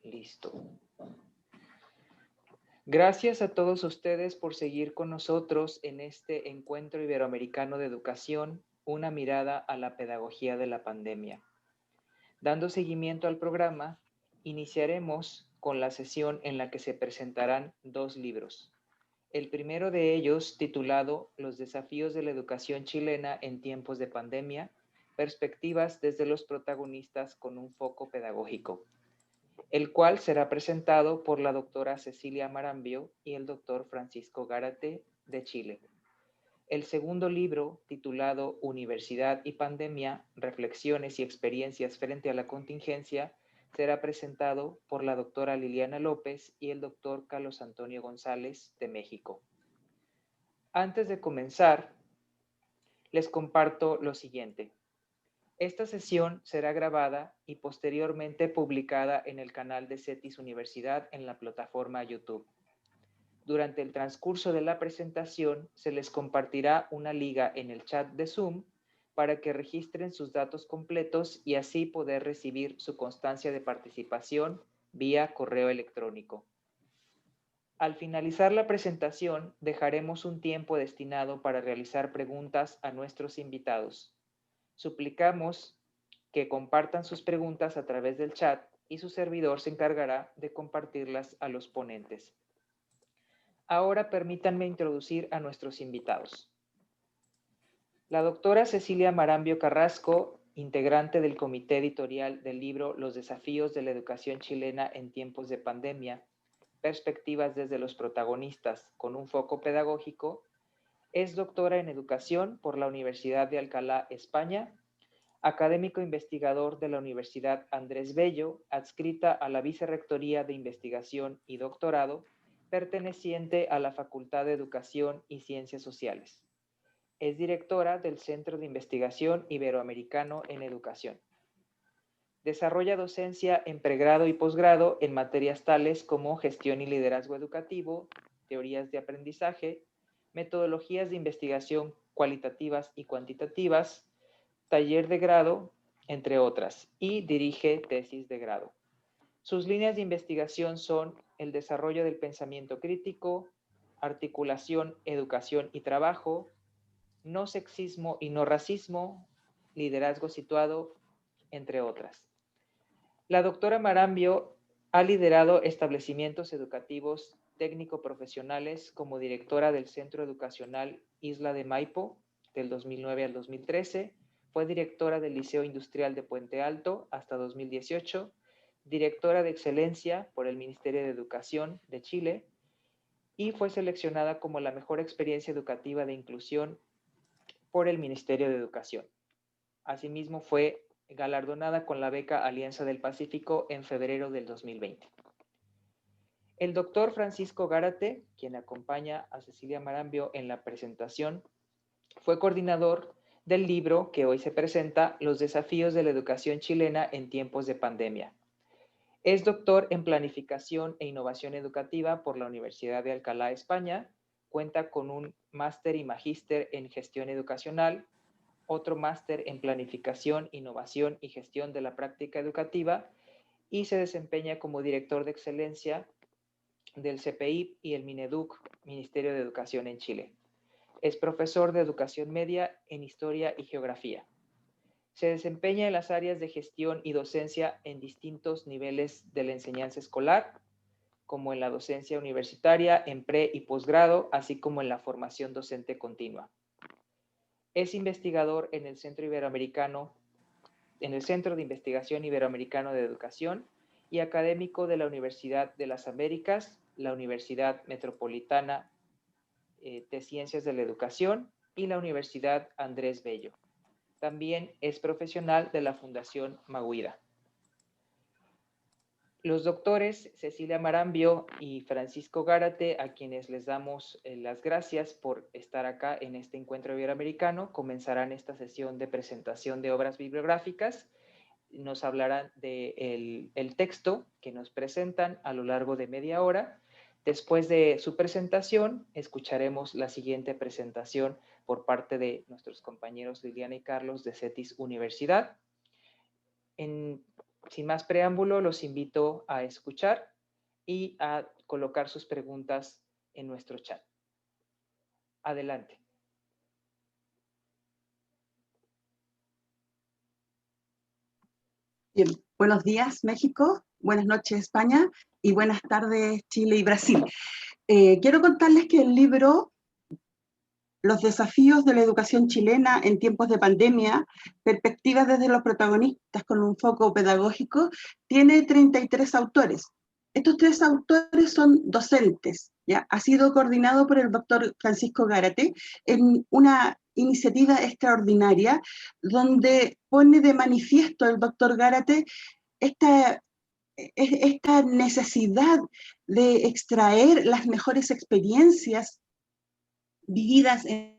Listo. Gracias a todos ustedes por seguir con nosotros en este Encuentro Iberoamericano de Educación, una mirada a la pedagogía de la pandemia. Dando seguimiento al programa, iniciaremos con la sesión en la que se presentarán dos libros. El primero de ellos, titulado Los desafíos de la educación chilena en tiempos de pandemia, perspectivas desde los protagonistas con un foco pedagógico, el cual será presentado por la doctora Cecilia Marambio y el doctor Francisco Gárate de Chile. El segundo libro, titulado Universidad y Pandemia, Reflexiones y Experiencias frente a la Contingencia, será presentado por la doctora Liliana López y el doctor Carlos Antonio González de México. Antes de comenzar, les comparto lo siguiente. Esta sesión será grabada y posteriormente publicada en el canal de CETIS Universidad en la plataforma YouTube. Durante el transcurso de la presentación se les compartirá una liga en el chat de Zoom para que registren sus datos completos y así poder recibir su constancia de participación vía correo electrónico. Al finalizar la presentación, dejaremos un tiempo destinado para realizar preguntas a nuestros invitados. Suplicamos que compartan sus preguntas a través del chat y su servidor se encargará de compartirlas a los ponentes. Ahora permítanme introducir a nuestros invitados. La doctora Cecilia Marambio Carrasco, integrante del comité editorial del libro Los desafíos de la educación chilena en tiempos de pandemia, perspectivas desde los protagonistas con un foco pedagógico, es doctora en educación por la Universidad de Alcalá, España, académico investigador de la Universidad Andrés Bello, adscrita a la Vicerrectoría de Investigación y Doctorado, perteneciente a la Facultad de Educación y Ciencias Sociales. Es directora del Centro de Investigación Iberoamericano en Educación. Desarrolla docencia en pregrado y posgrado en materias tales como gestión y liderazgo educativo, teorías de aprendizaje, metodologías de investigación cualitativas y cuantitativas, taller de grado, entre otras, y dirige tesis de grado. Sus líneas de investigación son el desarrollo del pensamiento crítico, articulación, educación y trabajo, no sexismo y no racismo, liderazgo situado, entre otras. La doctora Marambio ha liderado establecimientos educativos técnico-profesionales como directora del Centro Educacional Isla de Maipo del 2009 al 2013, fue directora del Liceo Industrial de Puente Alto hasta 2018, directora de excelencia por el Ministerio de Educación de Chile y fue seleccionada como la mejor experiencia educativa de inclusión por el Ministerio de Educación. Asimismo, fue galardonada con la beca Alianza del Pacífico en febrero del 2020. El doctor Francisco Gárate, quien acompaña a Cecilia Marambio en la presentación, fue coordinador del libro que hoy se presenta, Los desafíos de la educación chilena en tiempos de pandemia. Es doctor en Planificación e Innovación Educativa por la Universidad de Alcalá, España. Cuenta con un máster y magíster en Gestión Educacional, otro máster en Planificación, Innovación y Gestión de la Práctica Educativa y se desempeña como director de excelencia del CPI y el Mineduc, Ministerio de Educación en Chile. Es profesor de Educación Media en Historia y Geografía. Se desempeña en las áreas de gestión y docencia en distintos niveles de la enseñanza escolar, como en la docencia universitaria, en pre y posgrado, así como en la formación docente continua. Es investigador en el Centro de Investigación Iberoamericano de Educación y académico de la Universidad de las Américas, la Universidad Metropolitana de Ciencias de la Educación y la Universidad Andrés Bello. También es profesional de la Fundación Maguida. Los doctores Cecilia Marambio y Francisco Gárate, a quienes les damos las gracias por estar acá en este encuentro iberoamericano, comenzarán esta sesión de presentación de obras bibliográficas. Nos hablarán del texto que nos presentan a lo largo de media hora. Después de su presentación, escucharemos la siguiente presentación por parte de nuestros compañeros Liliana y Carlos de CETIS Universidad. Sin más preámbulo, los invito a escuchar y a colocar sus preguntas en nuestro chat. Adelante. Bien, buenos días México, buenas noches España y buenas tardes Chile y Brasil. Quiero contarles que el libro Los desafíos de la educación chilena en tiempos de pandemia, perspectivas desde los protagonistas con un foco pedagógico, tiene 33 autores. Estos 3 autores son docentes, ¿ya? Ha sido coordinado por el doctor Francisco Gárate en una iniciativa extraordinaria donde pone de manifiesto el doctor Gárate esta necesidad de extraer las mejores experiencias vividas en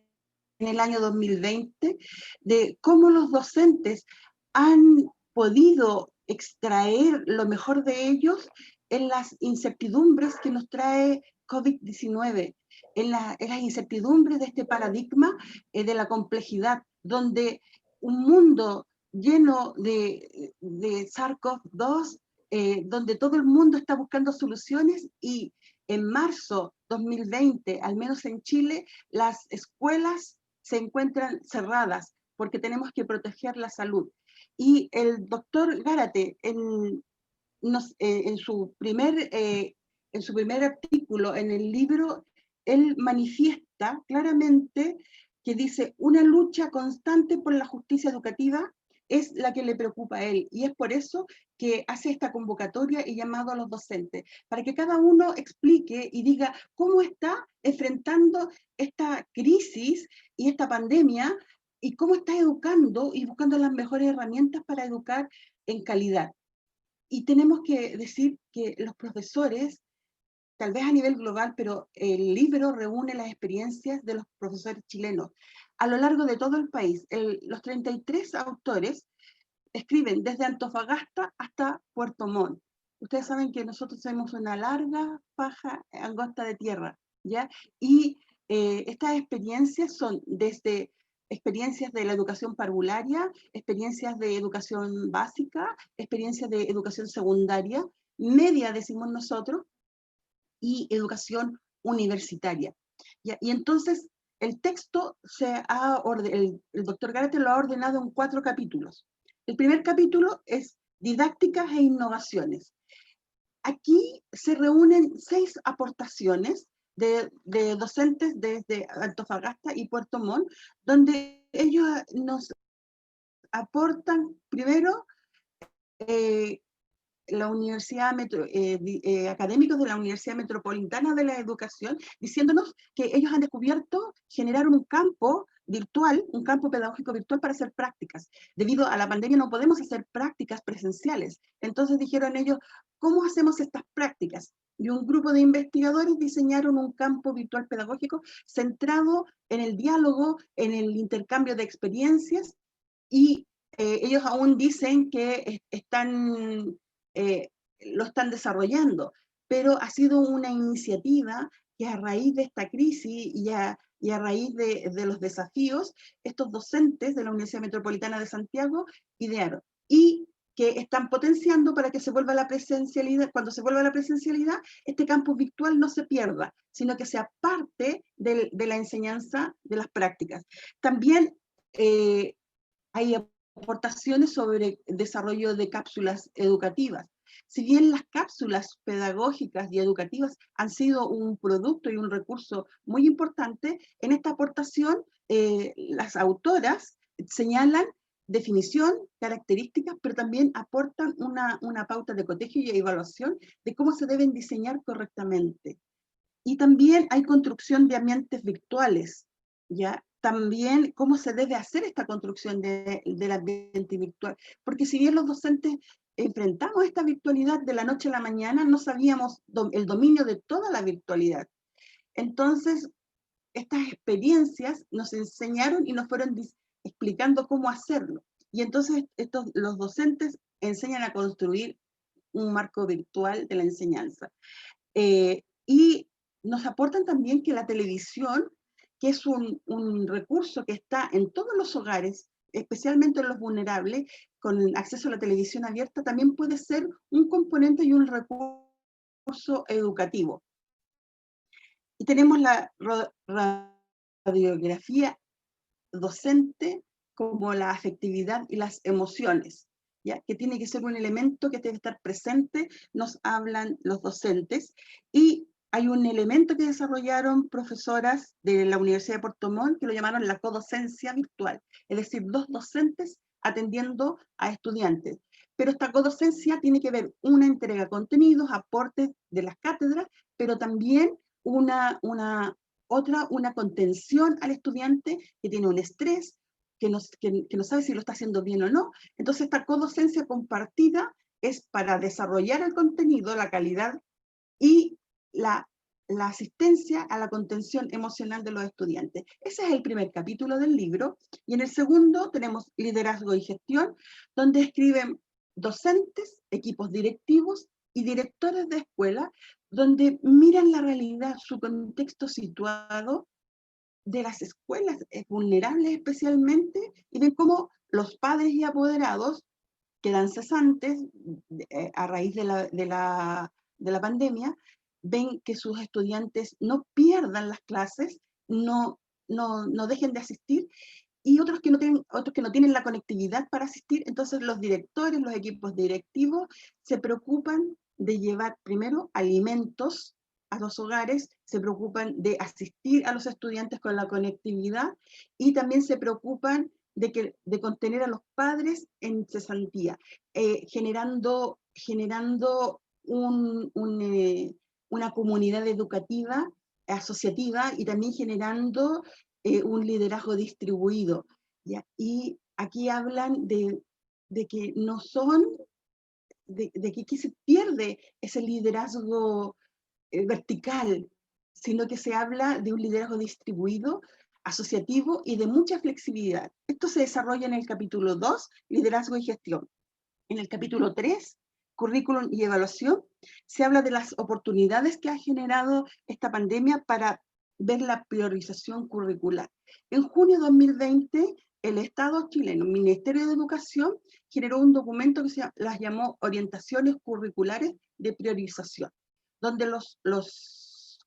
el año 2020, de cómo los docentes han podido extraer lo mejor de ellos en las incertidumbres que nos trae COVID-19, en las incertidumbres de este paradigma de la complejidad, donde un mundo lleno de SARS-CoV-2, donde todo el mundo está buscando soluciones, y en marzo 2020, al menos en Chile, las escuelas se encuentran cerradas porque tenemos que proteger la salud. Y el doctor Gárate, en su primer artículo en el libro, él manifiesta claramente que dice: una lucha constante por la justicia educativa es la que le preocupa a él, y es por eso que hace esta convocatoria y llamado a los docentes, para que cada uno explique y diga cómo está enfrentando esta crisis y esta pandemia, y cómo está educando y buscando las mejores herramientas para educar en calidad. Y tenemos que decir que los profesores, tal vez a nivel global, pero el libro reúne las experiencias de los profesores chilenos a lo largo de todo el país. Los 33 autores escriben desde Antofagasta hasta Puerto Montt. Ustedes saben que nosotros tenemos una larga faja angosta de tierra, ¿ya? Y estas experiencias son desde experiencias de la educación parvularia, experiencias de educación básica, experiencias de educación secundaria, media decimos nosotros, y educación universitaria. ¿Ya? Y entonces el texto el doctor Gárate lo ha ordenado en 4 capítulos. El primer capítulo es didácticas e innovaciones. Aquí se reúnen 6 aportaciones de docentes desde Antofagasta y Puerto Montt, donde ellos nos aportan primero académicos de la Universidad Metropolitana de la Educación, diciéndonos que ellos han descubierto generar un campo virtual, un campo pedagógico virtual para hacer prácticas. Debido a la pandemia no podemos hacer prácticas presenciales. Entonces dijeron ellos: ¿cómo hacemos estas prácticas? Y un grupo de investigadores diseñaron un campo virtual pedagógico centrado en el diálogo, en el intercambio de experiencias, y ellos aún dicen que lo están desarrollando, pero ha sido una iniciativa que a raíz de esta crisis y a raíz de los desafíos, estos docentes de la Universidad Metropolitana de Santiago idearon, y que están potenciando para que se vuelva a la presencialidad. Cuando se vuelva a la presencialidad, este campus virtual no se pierda, sino que sea parte de la enseñanza de las prácticas. También hay aportaciones sobre desarrollo de cápsulas educativas. Si bien las cápsulas pedagógicas y educativas han sido un producto y un recurso muy importante, en esta aportación las autoras señalan definición, características, pero también aportan una pauta de cotejo y evaluación de cómo se deben diseñar correctamente. Y también hay construcción de ambientes virtuales, ¿ya? También cómo se debe hacer esta construcción del ambiente virtual. Porque si bien los docentes enfrentamos esta virtualidad de la noche a la mañana, no sabíamos el dominio de toda la virtualidad. Entonces, estas experiencias nos enseñaron y nos fueron explicando cómo hacerlo. Y entonces los docentes enseñan a construir un marco virtual de la enseñanza. Y nos aportan también que la televisión, que es un recurso que está en todos los hogares, especialmente en los vulnerables, con acceso a la televisión abierta, también puede ser un componente y un recurso educativo. Y tenemos la radiografía docente como la afectividad y las emociones, ¿ya? Que tiene que ser un elemento que debe estar presente, nos hablan los docentes, y hay un elemento que desarrollaron profesoras de la Universidad de Puerto Montt que lo llamaron la codocencia virtual, es decir, dos docentes atendiendo a estudiantes. Pero esta codocencia tiene que ver una entrega de contenidos, aportes de las cátedras, pero también una contención al estudiante que tiene un estrés, que no sabe si lo está haciendo bien o no. Entonces esta codocencia compartida es para desarrollar el contenido, la calidad y la asistencia a la contención emocional de los estudiantes. Ese es el primer capítulo del libro, y en el segundo tenemos liderazgo y gestión, donde escriben docentes, equipos directivos y directores de escuela, donde miran la realidad, su contexto situado de las escuelas vulnerables especialmente, y ven cómo los padres y apoderados quedan cesantes a raíz de la pandemia, ven que sus estudiantes no pierdan las clases, no dejen de asistir, y otros que no tienen la conectividad para asistir. Entonces los directores, los equipos directivos se preocupan de llevar primero alimentos a los hogares, se preocupan de asistir a los estudiantes con la conectividad, y también se preocupan de contener a los padres en cesantía, generando una comunidad educativa, asociativa, y también generando un liderazgo distribuido, ¿ya? Y aquí hablan de que no son, de que aquí se pierde ese liderazgo vertical, sino que se habla de un liderazgo distribuido, asociativo y de mucha flexibilidad. Esto se desarrolla en el capítulo 2, liderazgo y gestión. En el capítulo 3, currículum y evaluación, se habla de las oportunidades que ha generado esta pandemia para ver la priorización curricular. En junio de 2020, el Estado chileno, el Ministerio de Educación, generó un documento que las llamó Orientaciones Curriculares de Priorización, donde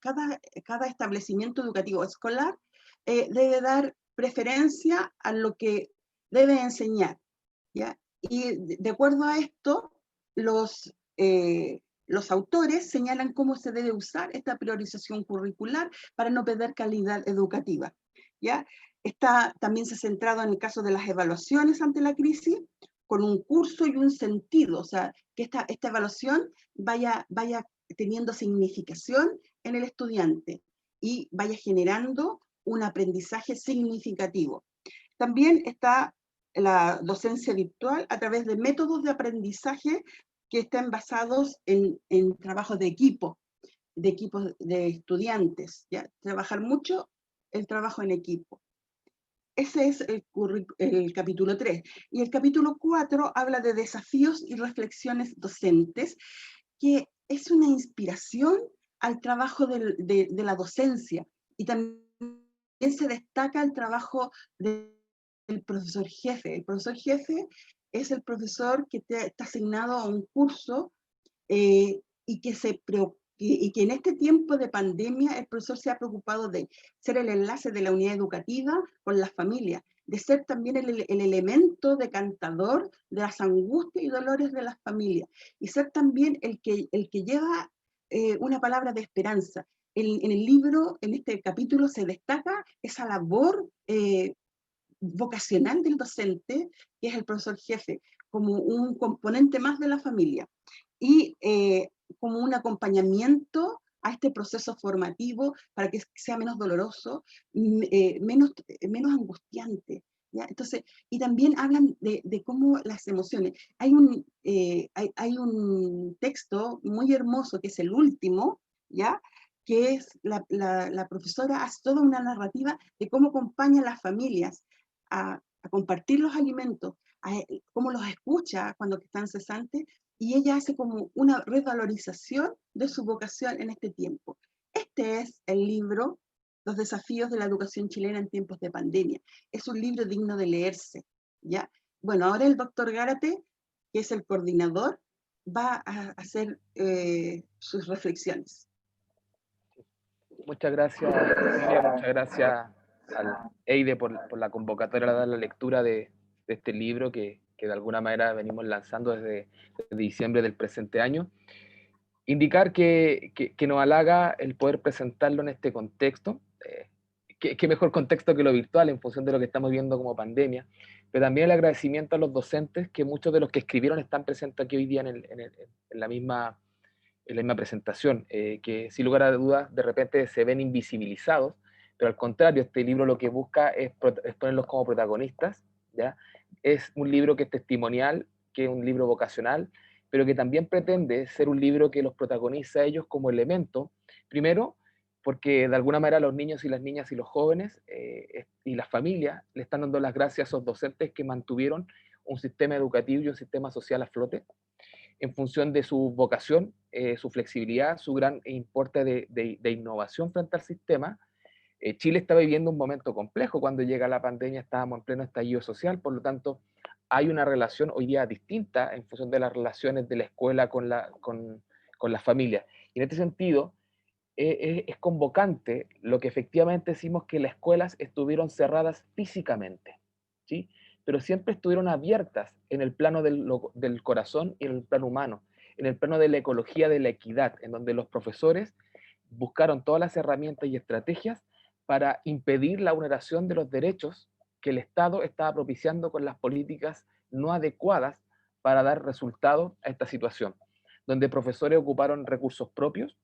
cada establecimiento educativo escolar debe dar preferencia a lo que debe enseñar, ¿ya? Y de acuerdo a esto, los autores señalan cómo se debe usar esta priorización curricular para no perder calidad educativa, ¿ya? También se ha centrado en el caso de las evaluaciones ante la crisis, con un curso y un sentido, o sea, que esta evaluación vaya teniendo significación en el estudiante y vaya generando un aprendizaje significativo. También está la docencia virtual a través de métodos de aprendizaje que están basados en trabajos de equipos de estudiantes, ¿ya? Trabajar mucho el trabajo en equipo. Ese es el capítulo 3. Y el capítulo 4 habla de desafíos y reflexiones docentes, que es una inspiración al trabajo de la docencia, y también se destaca el trabajo del profesor jefe. El profesor jefe es el profesor que está asignado a un curso y que en este tiempo de pandemia el profesor se ha preocupado de ser el enlace de la unidad educativa con las familias, de ser también el elemento decantador de las angustias y dolores de las familias, y ser también el que lleva una palabra de esperanza. En el libro, en este capítulo, se destaca esa labor vocacional del docente, que es el profesor jefe, como un componente más de la familia, y como un acompañamiento a este proceso formativo para que sea menos doloroso, menos angustiante, ¿ya? Entonces, y también hablan de cómo las emociones. Hay un texto muy hermoso, que es el último, ¿ya? Que es la profesora hace toda una narrativa de cómo acompaña a las familias a compartir los alimentos, cómo los escucha cuando están cesantes, y ella hace como una revalorización de su vocación en este tiempo. Este es el libro Los desafíos de la educación chilena en tiempos de pandemia. Es un libro digno de leerse, ¿ya? bueno, ahora el doctor Gárate, que es el coordinador, va a hacer sus reflexiones. Muchas gracias, Cecilia, muchas gracias al EIDE por la convocatoria a dar la lectura de este libro que de alguna manera venimos lanzando desde diciembre del presente año. Indicar que nos halaga el poder presentarlo en este contexto. Qué mejor contexto que lo virtual en función de lo que estamos viendo como pandemia, pero también el agradecimiento a los docentes, que muchos de los que escribieron están presentes aquí hoy día en la misma presentación, que sin lugar a dudas de repente se ven invisibilizados, pero al contrario, este libro lo que busca es ponerlos como protagonistas, ¿ya? Es un libro que es testimonial, que es un libro vocacional, pero que también pretende ser un libro que los protagoniza a ellos como elemento, primero, porque de alguna manera los niños y las niñas y los jóvenes y las familias le están dando las gracias a esos docentes que mantuvieron un sistema educativo y un sistema social a flote, en función de su vocación, su flexibilidad, su gran importe de innovación frente al sistema. Chile está viviendo un momento complejo. Cuando llega la pandemia estábamos en pleno estallido social, por lo tanto hay una relación hoy día distinta en función de las relaciones de la escuela con las familias. Y en este sentido, es convocante lo que efectivamente decimos, que las escuelas estuvieron cerradas físicamente, ¿sí? Pero siempre estuvieron abiertas en el plano del corazón y en el plano humano, en el plano de la ecología, de la equidad, en donde los profesores buscaron todas las herramientas y estrategias para impedir la vulneración de los derechos que el Estado estaba propiciando con las políticas no adecuadas para dar resultados a esta situación, donde profesores ocuparon recursos propios,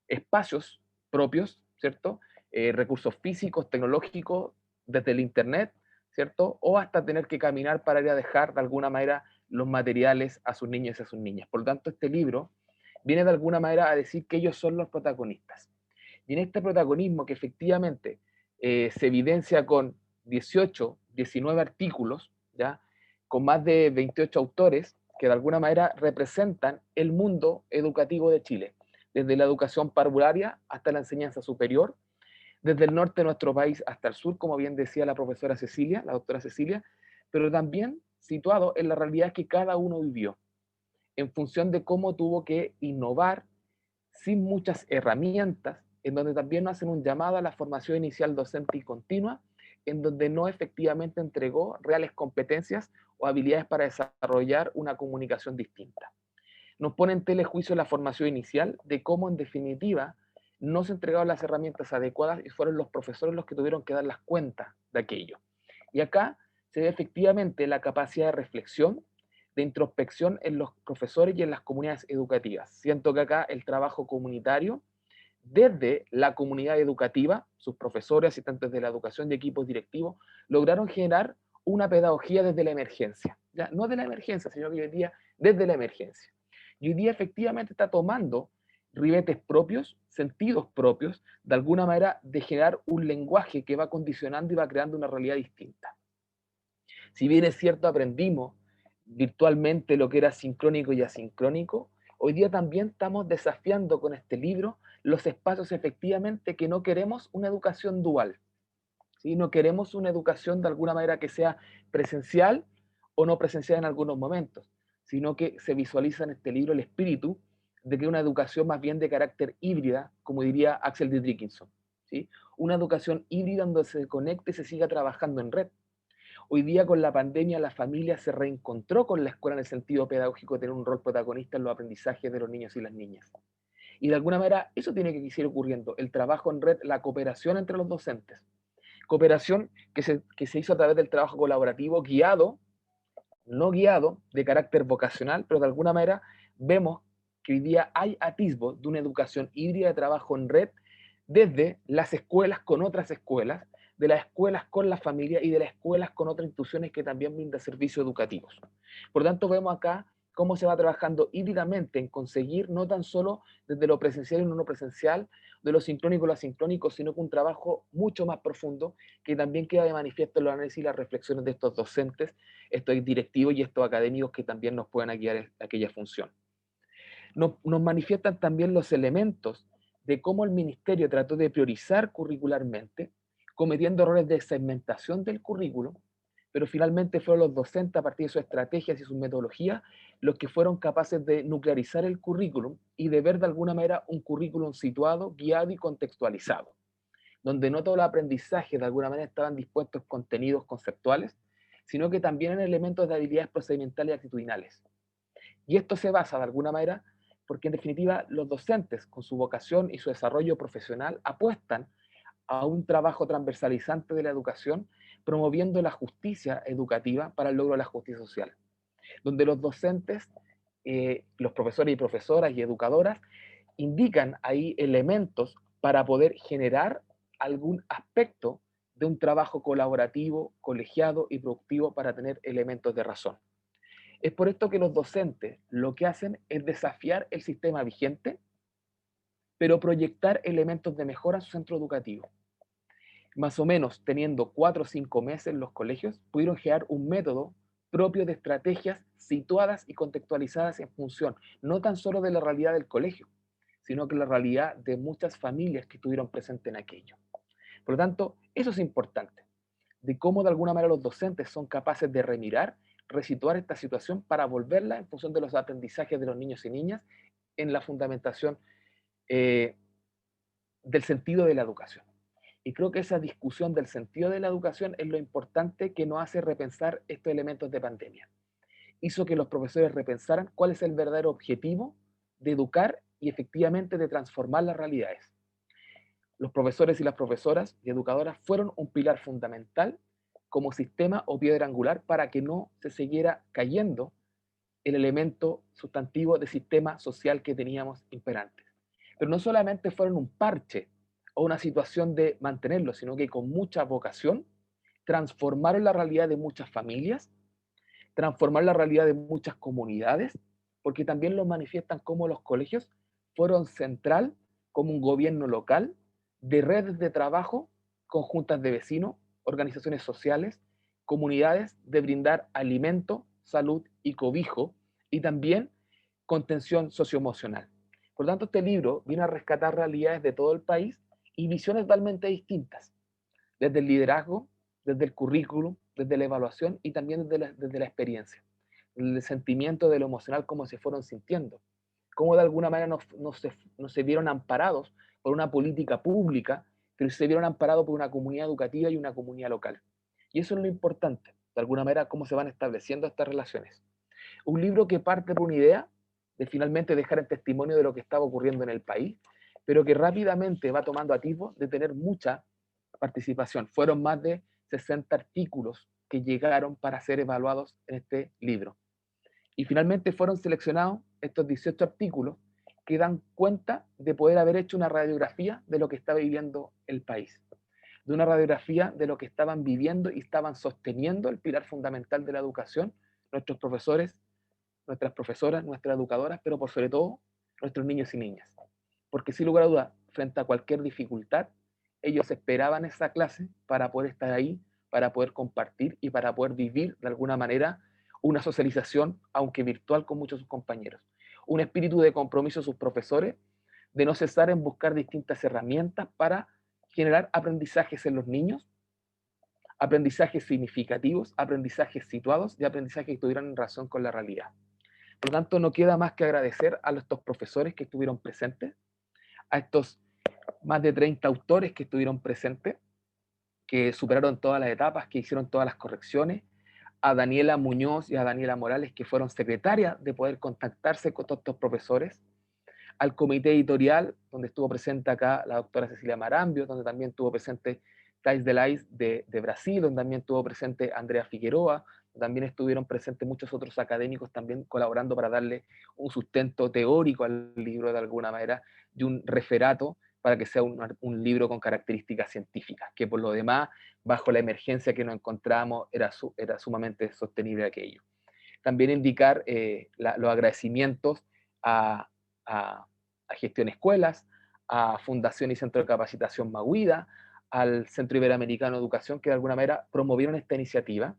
espacios propios, ¿cierto? Recursos físicos, tecnológicos, desde el Internet, ¿cierto? O hasta tener que caminar para ir a dejar de alguna manera los materiales a sus niños y a sus niñas. Por lo tanto, este libro viene de alguna manera a decir que ellos son los protagonistas. Y en este protagonismo que efectivamente se evidencia con 18, 19 artículos, ¿ya? Con más de 28 autores que de alguna manera representan el mundo educativo de Chile, desde la educación parvularia hasta la enseñanza superior, desde el norte de nuestro país hasta el sur, como bien decía la profesora Cecilia, la doctora Cecilia, pero también situado en la realidad que cada uno vivió, en función de cómo tuvo que innovar sin muchas herramientas, en donde también nos hacen un llamado a la formación inicial docente y continua, en donde no efectivamente entregó reales competencias o habilidades para desarrollar una comunicación distinta. Nos pone en telejuicio la formación inicial de cómo en definitiva no se entregaron las herramientas adecuadas y fueron los profesores los que tuvieron que dar las cuentas de aquello. Y acá se ve efectivamente la capacidad de reflexión, de introspección en los profesores y en las comunidades educativas. Siento que acá el trabajo comunitario, desde la comunidad educativa, sus profesores, asistentes de la educación y equipos directivos, lograron generar una pedagogía desde la emergencia. ¿Ya? No de la emergencia, sino que hoy día desde la emergencia. Y hoy día efectivamente está tomando ribetes propios, sentidos propios, de alguna manera de generar un lenguaje que va condicionando y va creando una realidad distinta. Si bien es cierto, aprendimos virtualmente lo que era sincrónico y asincrónico, hoy día también estamos desafiando con este libro los espacios efectivamente que no queremos una educación dual, ¿sí? No queremos una educación de alguna manera que sea presencial o no presencial en algunos momentos, sino que se visualiza en este libro el espíritu de que una educación más bien de carácter híbrida, como diría Axel de Dickinson, ¿sí? Una educación híbrida donde se conecte y se siga trabajando en red. Hoy día con la pandemia la familia se reencontró con la escuela en el sentido pedagógico de tener un rol protagonista en los aprendizajes de los niños y las niñas. Y de alguna manera eso tiene que seguir ocurriendo, el trabajo en red, la cooperación entre los docentes. Cooperación que se hizo a través del trabajo colaborativo guiado, no guiado, de carácter vocacional, pero de alguna manera vemos que hoy día hay atisbos de una educación híbrida de trabajo en red desde las escuelas con otras escuelas, de las escuelas con la familia y de las escuelas con otras instituciones que también brindan servicios educativos. Por lo tanto, vemos acá cómo se va trabajando híbridamente en conseguir no tan solo desde lo presencial y no presencial, de lo sincrónico y lo asincrónico, sino que un trabajo mucho más profundo que también queda de manifiesto en los análisis y las reflexiones de estos docentes, estos directivos y estos académicos que también nos pueden guiar en aquella función. Nos manifiestan también los elementos de cómo el ministerio trató de priorizar curricularmente, cometiendo errores de segmentación del currículo, pero finalmente fueron los docentes, a partir de sus estrategias y sus metodologías, los que fueron capaces de nuclearizar el currículum y de ver de alguna manera un currículum situado, guiado y contextualizado, donde no todo el aprendizaje de alguna manera estaban dispuestos contenidos conceptuales, sino que también en elementos de habilidades procedimentales y actitudinales. Y esto se basa de alguna manera porque en definitiva los docentes con su vocación y su desarrollo profesional apuestan a un trabajo transversalizante de la educación, promoviendo la justicia educativa para el logro de la justicia social, donde los docentes, los profesores y profesoras y educadoras indican ahí elementos para poder generar algún aspecto de un trabajo colaborativo, colegiado y productivo para tener elementos de razón. Es por esto que los docentes lo que hacen es desafiar el sistema vigente, pero proyectar elementos de mejora en su centro educativo. Más o menos teniendo 4 o 5 meses los colegios, pudieron generar un método propio de estrategias situadas y contextualizadas en función no tan solo de la realidad del colegio, sino que la realidad de muchas familias que estuvieron presentes en aquello. Por lo tanto, eso es importante, de cómo de alguna manera los docentes son capaces de remirar, resituar esta situación para volverla en función de los aprendizajes de los niños y niñas en la fundamentación del sentido de la educación. Y creo que esa discusión del sentido de la educación es lo importante que nos hace repensar estos elementos de pandemia. Hizo que los profesores repensaran cuál es el verdadero objetivo de educar y efectivamente de transformar las realidades. Los profesores y las profesoras y educadoras fueron un pilar fundamental como sistema o piedra angular para que no se siguiera cayendo el elemento sustantivo de sistema social que teníamos imperante. Pero no solamente fueron un parche o una situación de mantenerlo, sino que con mucha vocación transformaron la realidad de muchas familias, transformaron la realidad de muchas comunidades, porque también lo manifiestan como los colegios fueron central, como un gobierno local, de redes de trabajo, conjuntas de vecinos, organizaciones sociales, comunidades de brindar alimento, salud y cobijo, y también contención socioemocional. Por lo tanto, este libro viene a rescatar realidades de todo el país y visiones totalmente distintas, desde el liderazgo, desde el currículum, desde la evaluación y también desde la experiencia, el sentimiento de lo emocional, cómo se fueron sintiendo, cómo de alguna manera no se vieron amparados por una política pública, pero se vieron amparados por una comunidad educativa y una comunidad local. Y eso es lo importante, de alguna manera, cómo se van estableciendo estas relaciones. Un libro que parte por una idea de finalmente dejar en testimonio de lo que estaba ocurriendo en el país, pero que rápidamente va tomando atisbo de tener mucha participación. Fueron más de 60 artículos que llegaron para ser evaluados en este libro. Y finalmente fueron seleccionados estos 18 artículos que dan cuenta de poder haber hecho una radiografía de lo que estaba viviendo el país, de una radiografía de lo que estaban viviendo y estaban sosteniendo el pilar fundamental de la educación, nuestros profesores, nuestras profesoras, nuestras educadoras, pero por sobre todo nuestros niños y niñas. Porque sin lugar a duda, frente a cualquier dificultad, ellos esperaban esa clase para poder estar ahí, para poder compartir y para poder vivir de alguna manera una socialización, aunque virtual, con muchos de sus compañeros. Un espíritu de compromiso de sus profesores, de no cesar en buscar distintas herramientas para generar aprendizajes en los niños, aprendizajes significativos, aprendizajes situados y aprendizajes que tuvieran relación con la realidad. Por lo tanto, no queda más que agradecer a estos profesores que estuvieron presentes, a estos más de 30 autores que estuvieron presentes, que superaron todas las etapas, que hicieron todas las correcciones, a Daniela Muñoz y a Daniela Morales, que fueron secretarias de poder contactarse con todos estos profesores, al comité editorial, donde estuvo presente acá la doctora Cecilia Marambio, donde también estuvo presente Thais Delais de Brasil, donde también estuvo presente Andrea Figueroa, también estuvieron presentes muchos otros académicos también colaborando para darle un sustento teórico al libro de alguna manera y un referato para que sea un libro con características científicas, que por lo demás, bajo la emergencia que nos encontramos, era sumamente sostenible aquello. También indicar los agradecimientos a, a Gestión Escuelas, a Fundación y Centro de Capacitación Mahuida, al Centro Iberoamericano de Educación, que de alguna manera promovieron esta iniciativa,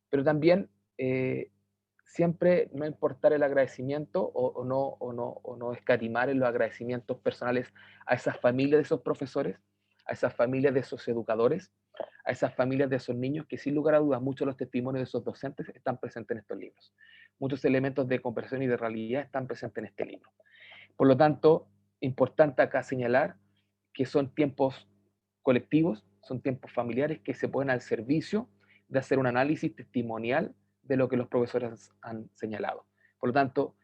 pero también siempre no importar el agradecimiento o no escatimar en los agradecimientos personales a esas familias de esos profesores, a esas familias de esos educadores, a esas familias de esos niños que sin lugar a dudas muchos de los testimonios de esos docentes están presentes en estos libros. Muchos elementos de conversación y de realidad están presentes en este libro. Por lo tanto, importante acá señalar que son tiempos colectivos, son tiempos familiares que se ponen al servicio de hacer un análisis testimonial de lo que los profesores han señalado. Por lo tanto,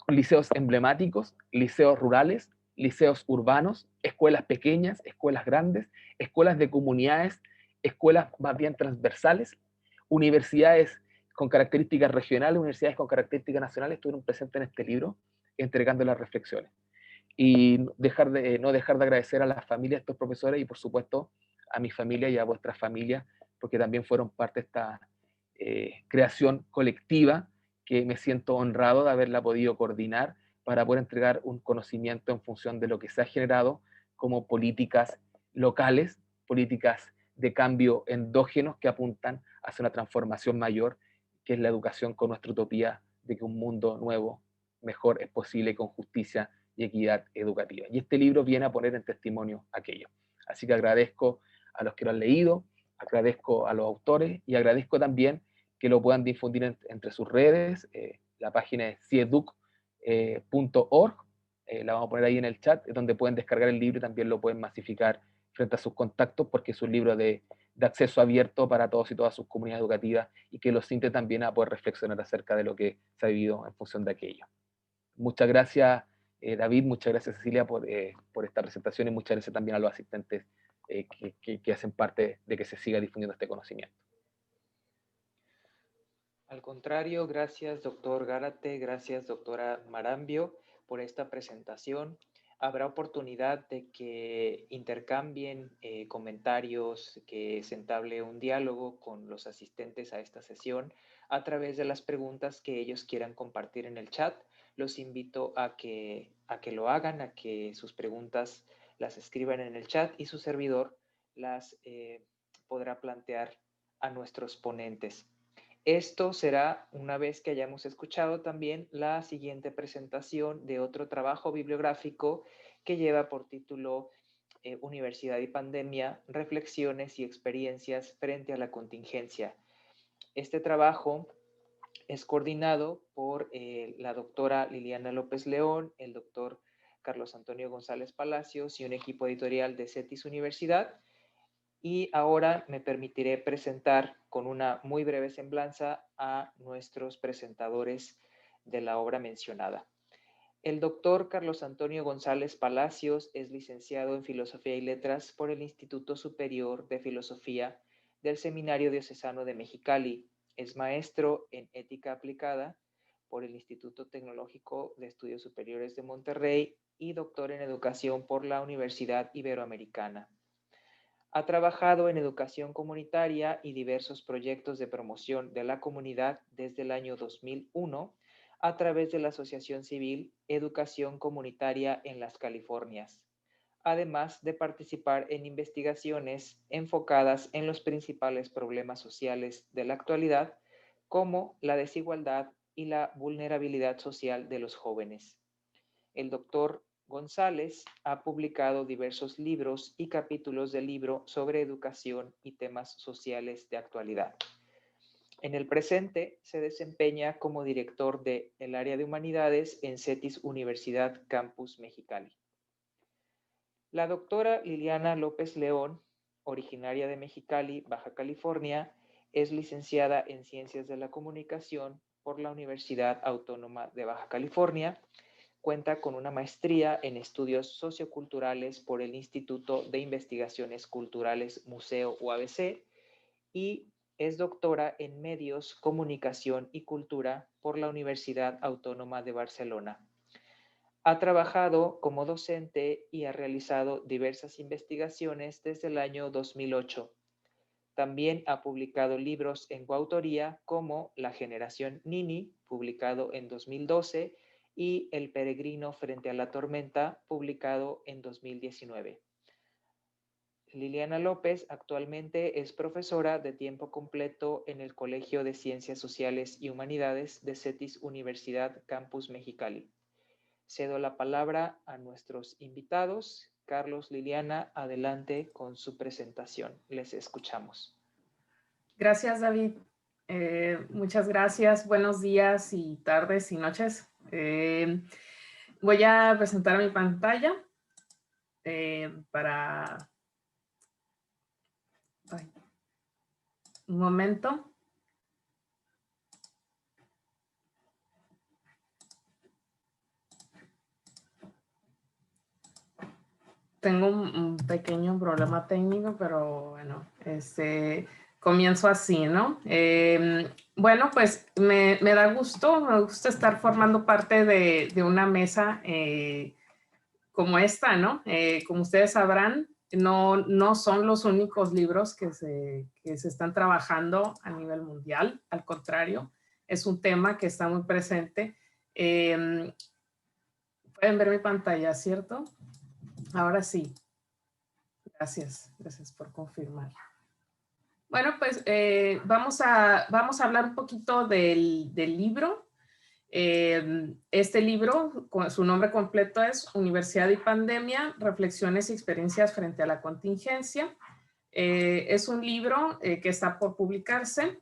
liceos emblemáticos, liceos rurales, liceos urbanos, escuelas pequeñas, escuelas grandes, escuelas de comunidades, escuelas más bien transversales, universidades con características regionales, universidades con características nacionales estuvieron presentes en este libro, entregando las reflexiones. Y no dejar de agradecer a las familias de estos profesores y por supuesto a mi familia y a vuestras familias, porque también fueron parte de esta creación colectiva que me siento honrado de haberla podido coordinar para poder entregar un conocimiento en función de lo que se ha generado como políticas locales, políticas de cambio endógenos que apuntan hacia una transformación mayor, que es la educación con nuestra utopía de que un mundo nuevo, mejor es posible con justicia y equidad educativa. Y este libro viene a poner en testimonio aquello. Así que agradezco a los que lo han leído, agradezco a los autores y agradezco también que lo puedan difundir entre sus redes. La página es cieduc.org, la vamos a poner ahí en el chat, donde pueden descargar el libro y también lo pueden masificar frente a sus contactos, porque es un libro de acceso abierto para todos y todas sus comunidades educativas y que los siente también a poder reflexionar acerca de lo que se ha vivido en función de aquello. Muchas gracias, David, muchas gracias, Cecilia, por esta presentación y muchas gracias también a los asistentes que hacen parte de que se siga difundiendo este conocimiento. Al contrario, gracias, doctor Gárate, gracias, doctora Marambio, por esta presentación. Habrá oportunidad de que intercambien comentarios, que se entable un diálogo con los asistentes a esta sesión a través de las preguntas que ellos quieran compartir en el chat. Los invito a que lo hagan, a que sus preguntas las escriban en el chat y su servidor las podrá plantear a nuestros ponentes. Esto será una vez que hayamos escuchado también la siguiente presentación de otro trabajo bibliográfico que lleva por título Universidad y Pandemia, Reflexiones y Experiencias frente a la Contingencia. Este trabajo es coordinado por la doctora Liliana López León, el doctor Carlos Antonio González Palacios y un equipo editorial de CETIS Universidad. Y ahora me permitiré presentar con una muy breve semblanza a nuestros presentadores de la obra mencionada. El doctor Carlos Antonio González Palacios es licenciado en Filosofía y Letras por el Instituto Superior de Filosofía del Seminario Diocesano de Mexicali. Es maestro en Ética Aplicada por el Instituto Tecnológico de Estudios Superiores de Monterrey y doctor en Educación por la Universidad Iberoamericana. Ha trabajado en educación comunitaria y diversos proyectos de promoción de la comunidad desde el año 2001 a través de la Asociación Civil Educación Comunitaria en las Californias, además de participar en investigaciones enfocadas en los principales problemas sociales de la actualidad, como la desigualdad y la vulnerabilidad social de los jóvenes. El doctor González ha publicado diversos libros y capítulos del libro sobre educación y temas sociales de actualidad. En el presente se desempeña como director del área de humanidades en CETIS Universidad Campus Mexicali. La doctora Liliana López León, originaria de Mexicali, Baja California, es licenciada en Ciencias de la Comunicación por la Universidad Autónoma de Baja California. Cuenta con una maestría en estudios socioculturales por el Instituto de Investigaciones Culturales Museo UABC y es doctora en Medios, Comunicación y Cultura por la Universidad Autónoma de Barcelona. Ha trabajado como docente y ha realizado diversas investigaciones desde el año 2008. También ha publicado libros en coautoría como La Generación Nini, publicado en 2012, y El Peregrino frente a la tormenta, publicado en 2019. Liliana López actualmente es profesora de tiempo completo en el Colegio de Ciencias Sociales y Humanidades de CETIS Universidad Campus Mexicali. Cedo la palabra a nuestros invitados Carlos, Liliana, adelante con su presentación. Les escuchamos. Gracias, David. Muchas gracias. Buenos días y tardes y noches. Voy a presentar mi pantalla para... Ay, un momento. Tengo un pequeño problema técnico, pero bueno, comienzo así, ¿no? Bueno, pues me da gusto, me gusta estar formando parte de una mesa como esta, ¿no? Como ustedes sabrán, no son los únicos libros que se están trabajando a nivel mundial, al contrario, es un tema que está muy presente. Pueden ver mi pantalla, ¿cierto? Ahora sí. Gracias por confirmar. Bueno, pues vamos a hablar un poquito del libro. Este libro, su nombre completo es Universidad y Pandemia, Reflexiones y Experiencias frente a la Contingencia. Es un libro que está por publicarse.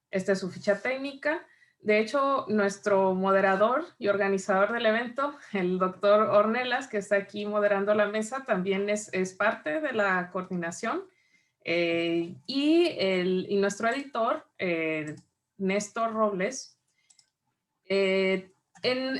Esta es su ficha técnica. De hecho, nuestro moderador y organizador del evento, el doctor Ornelas, que está aquí moderando la mesa, también es parte de la coordinación. Y nuestro editor, Néstor Robles,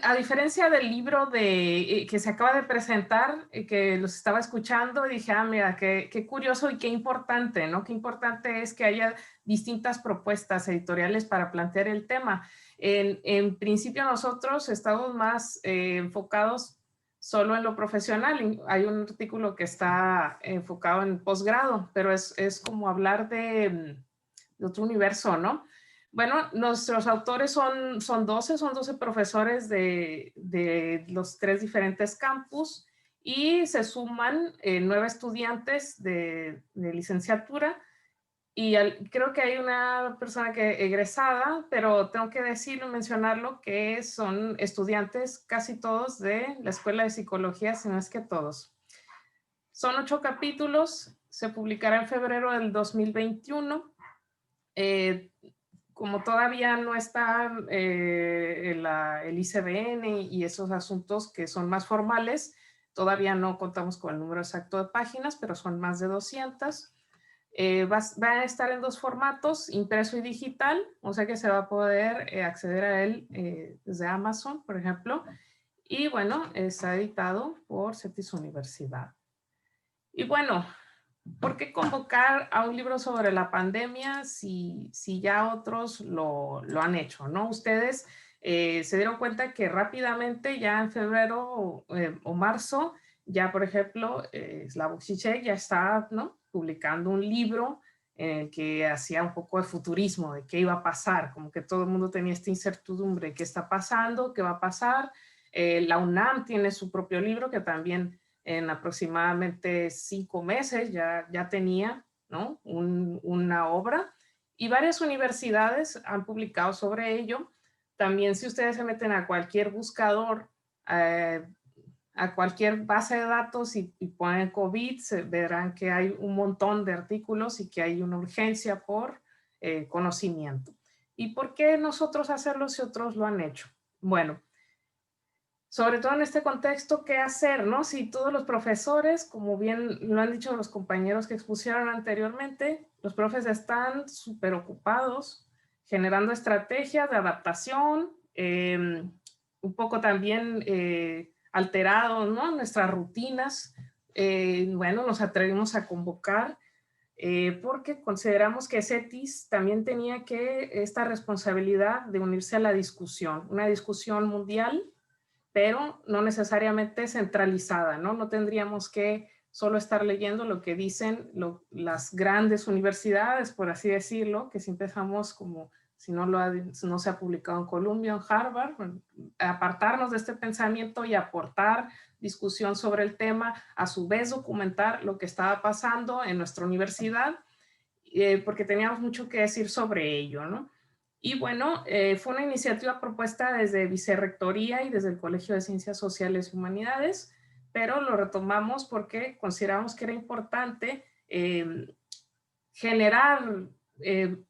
a diferencia del libro que se acaba de presentar, que los estaba escuchando, y dije, mira, qué curioso y qué importante, ¿no? Qué importante es que haya distintas propuestas editoriales para plantear el tema. En principio nosotros estamos más enfocados solo en lo profesional. Hay un artículo que está enfocado en posgrado, pero es como hablar de otro universo, ¿no? Bueno, nuestros autores son 12 profesores de los 3 diferentes campus y se suman 9 estudiantes de licenciatura y creo que hay una persona que egresada, pero tengo que mencionarlo, que son estudiantes casi todos de la Escuela de Psicología, si no es que todos. Son 8 capítulos, se publicará en febrero del 2021. Como todavía no está el ICBN y esos asuntos que son más formales, todavía no contamos con el número exacto de páginas, pero son más de 200. Va a estar en 2 formatos, impreso y digital, o sea que se va a poder acceder a él desde Amazon, por ejemplo. Y bueno, está editado por CETIS Universidad. Y bueno, ¿por qué convocar a un libro sobre la pandemia si ya otros lo han hecho, ¿no? Ustedes se dieron cuenta que rápidamente, ya en febrero o marzo, ya por ejemplo, Slavoj Žižek ya está, ¿no?, publicando un libro en el que hacía un poco de futurismo, de qué iba a pasar, como que todo el mundo tenía esta incertidumbre, qué está pasando, qué va a pasar. La UNAM tiene su propio libro que también en aproximadamente 5 meses ya tenía, ¿no?, una obra, y varias universidades han publicado sobre ello. También, si ustedes se meten a cualquier buscador, a cualquier base de datos y ponen COVID, se verán que hay un montón de artículos y que hay una urgencia por conocimiento. ¿Y por qué nosotros hacerlo si otros lo han hecho? Bueno, sobre todo en este contexto, ¿qué hacer, no? Si todos los profesores, como bien lo han dicho los compañeros que expusieron anteriormente, los profes están súper ocupados generando estrategias de adaptación, un poco también alterados, ¿no?, nuestras rutinas. Bueno, nos atrevimos a convocar porque consideramos que CETIS también tenía esta responsabilidad de unirse a la discusión, una discusión mundial, pero no necesariamente centralizada, ¿no? No tendríamos que solo estar leyendo lo que dicen las grandes universidades, por así decirlo, que siempre estamos como, si no se ha publicado en Columbia, en Harvard, apartarnos de este pensamiento y aportar discusión sobre el tema, a su vez documentar lo que estaba pasando en nuestra universidad, porque teníamos mucho que decir sobre ello, ¿no? Y bueno, fue una iniciativa propuesta desde Vicerrectoría y desde el Colegio de Ciencias Sociales y Humanidades, pero lo retomamos porque consideramos que era importante generar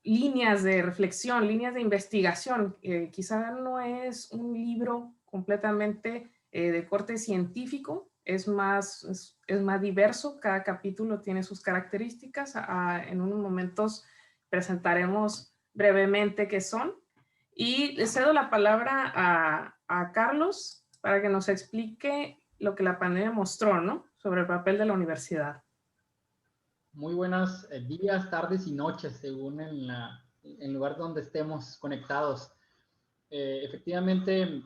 líneas de reflexión, líneas de investigación. Quizá no es un libro completamente de corte científico, es más diverso, cada capítulo tiene sus características. En unos momentos presentaremos brevemente qué son. Y le cedo la palabra a Carlos para que nos explique lo que la pandemia mostró, ¿no?, sobre el papel de la universidad. Muy buenos días, tardes y noches, según el lugar donde estemos conectados. Efectivamente,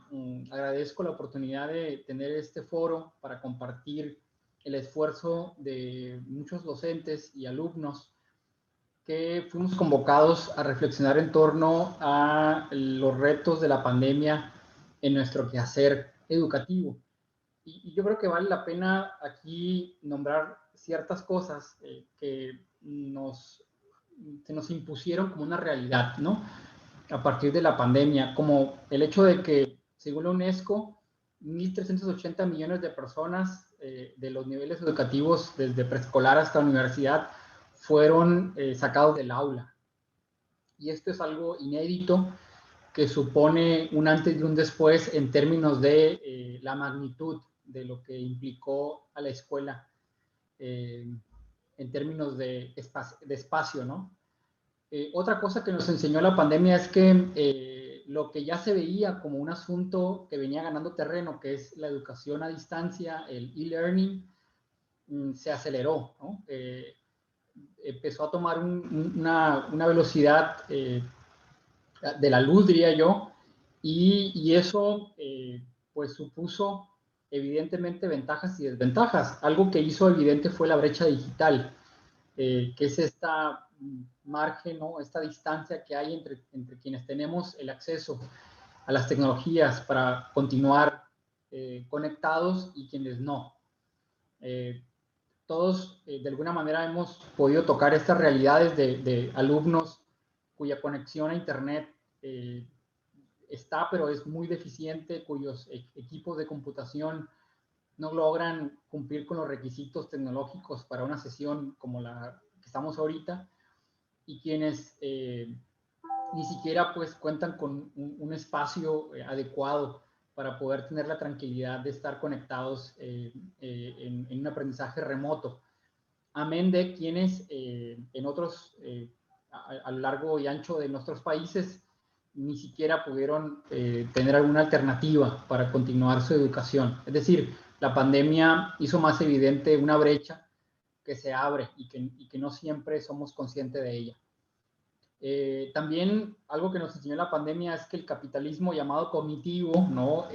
agradezco la oportunidad de tener este foro para compartir el esfuerzo de muchos docentes y alumnos que fuimos convocados a reflexionar en torno a los retos de la pandemia en nuestro quehacer educativo. Y yo creo que vale la pena aquí nombrar ciertas cosas que se nos impusieron como una realidad, ¿no?, a partir de la pandemia, como el hecho de que, según la UNESCO, 1.380 millones de personas de los niveles educativos, desde preescolar hasta universidad, fueron sacados del aula. Y esto es algo inédito que supone un antes y un después en términos de la magnitud de lo que implicó a la escuela en términos de espacio, ¿no? Otra cosa que nos enseñó la pandemia es que lo que ya se veía como un asunto que venía ganando terreno, que es la educación a distancia, el e-learning, se aceleró, ¿no? Empezó a tomar una velocidad de la luz, diría yo, y eso pues supuso evidentemente ventajas y desventajas. Algo que hizo evidente fue la brecha digital, que es esta margen, ¿no?, esta distancia que hay entre quienes tenemos el acceso a las tecnologías para continuar conectados y quienes no. Todos de alguna manera hemos podido tocar estas realidades de alumnos cuya conexión a internet está, pero es muy deficiente, cuyos equipos de computación no logran cumplir con los requisitos tecnológicos para una sesión como la que estamos ahorita, y quienes ni siquiera pues cuentan con un espacio adecuado para poder tener la tranquilidad de estar conectados en un aprendizaje remoto. Amén de quienes en otros, a lo largo y ancho de nuestros países, ni siquiera pudieron tener alguna alternativa para continuar su educación. Es decir, la pandemia hizo más evidente una brecha que se abre y que no siempre somos conscientes de ella. También algo que nos enseñó la pandemia es que el capitalismo llamado cognitivo, ¿no?,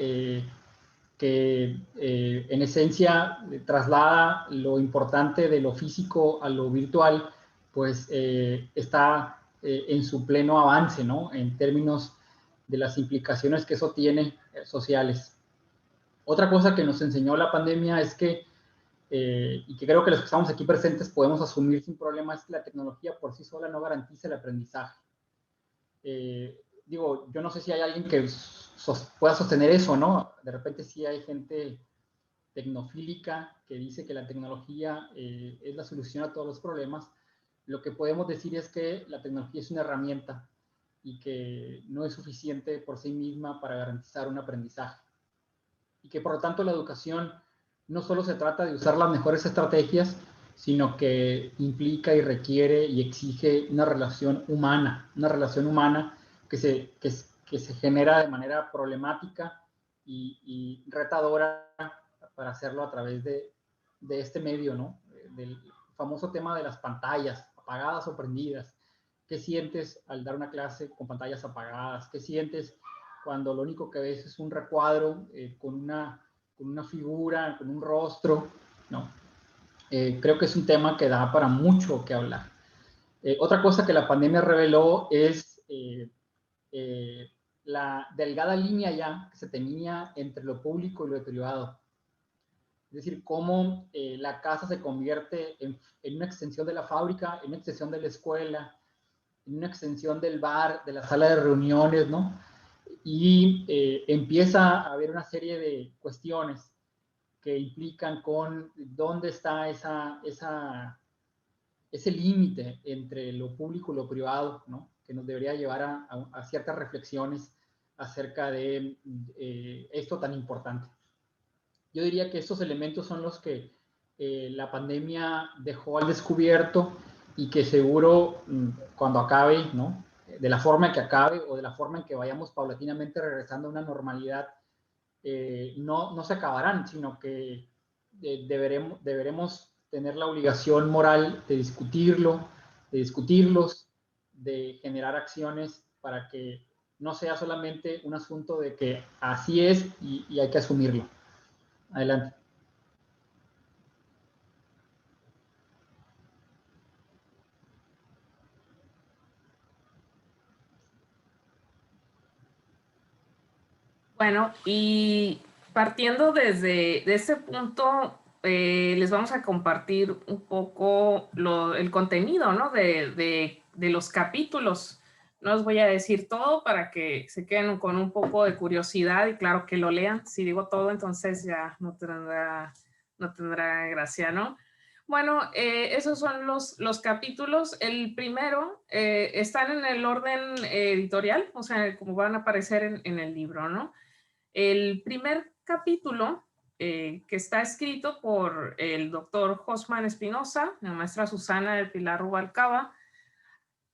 que en esencia traslada lo importante de lo físico a lo virtual, pues está en su pleno avance, ¿no?, en términos de las implicaciones que eso tiene sociales. Otra cosa que nos enseñó la pandemia es que, y que creo que los que estamos aquí presentes podemos asumir sin problema, es que la tecnología por sí sola no garantiza el aprendizaje. Digo, yo no sé si hay alguien que pueda sostener eso, ¿no? De repente sí hay gente tecnofílica que dice que la tecnología es la solución a todos los problemas. Lo que podemos decir es que la tecnología es una herramienta y que no es suficiente por sí misma para garantizar un aprendizaje. Y que por lo tanto la educación no solo se trata de usar las mejores estrategias, sino que implica y requiere y exige una relación humana que se genera de manera problemática y retadora para hacerlo a través de este medio, ¿no? Del famoso tema de las pantallas, apagadas o prendidas. ¿Qué sientes al dar una clase con pantallas apagadas? ¿Qué sientes cuando lo único que ves es un recuadro con una figura, con un rostro, ¿no? Creo que es un tema que da para mucho que hablar. Otra cosa que la pandemia reveló es la delgada línea ya que se tenía entre lo público y lo privado. Es decir, cómo la casa se convierte en una extensión de la fábrica, en una extensión de la escuela, en una extensión del bar, de la sala de reuniones, ¿no? Y empieza a haber una serie de cuestiones que implican con dónde está ese límite entre lo público y lo privado, ¿no? Que nos debería llevar a ciertas reflexiones acerca de esto tan importante. Yo diría que estos elementos son los que la pandemia dejó al descubierto y que seguro cuando acabe, ¿no? De la forma en que acabe o de la forma en que vayamos paulatinamente regresando a una normalidad, no se acabarán, sino que deberemos tener la obligación moral de discutirlos, de generar acciones para que no sea solamente un asunto de que así es y hay que asumirlo. Adelante. Bueno, y partiendo de ese punto, les vamos a compartir un poco el contenido, ¿no? de los capítulos. No os voy a decir todo para que se queden con un poco de curiosidad y claro que lo lean. Si digo todo, entonces ya no tendrá gracia, ¿no? Bueno, esos son los capítulos. El primero están en el orden editorial, o sea, como van a aparecer en el libro, ¿no? El primer capítulo, que está escrito por el doctor Josman Espinosa, la maestra Susana del Pilar Rubalcaba,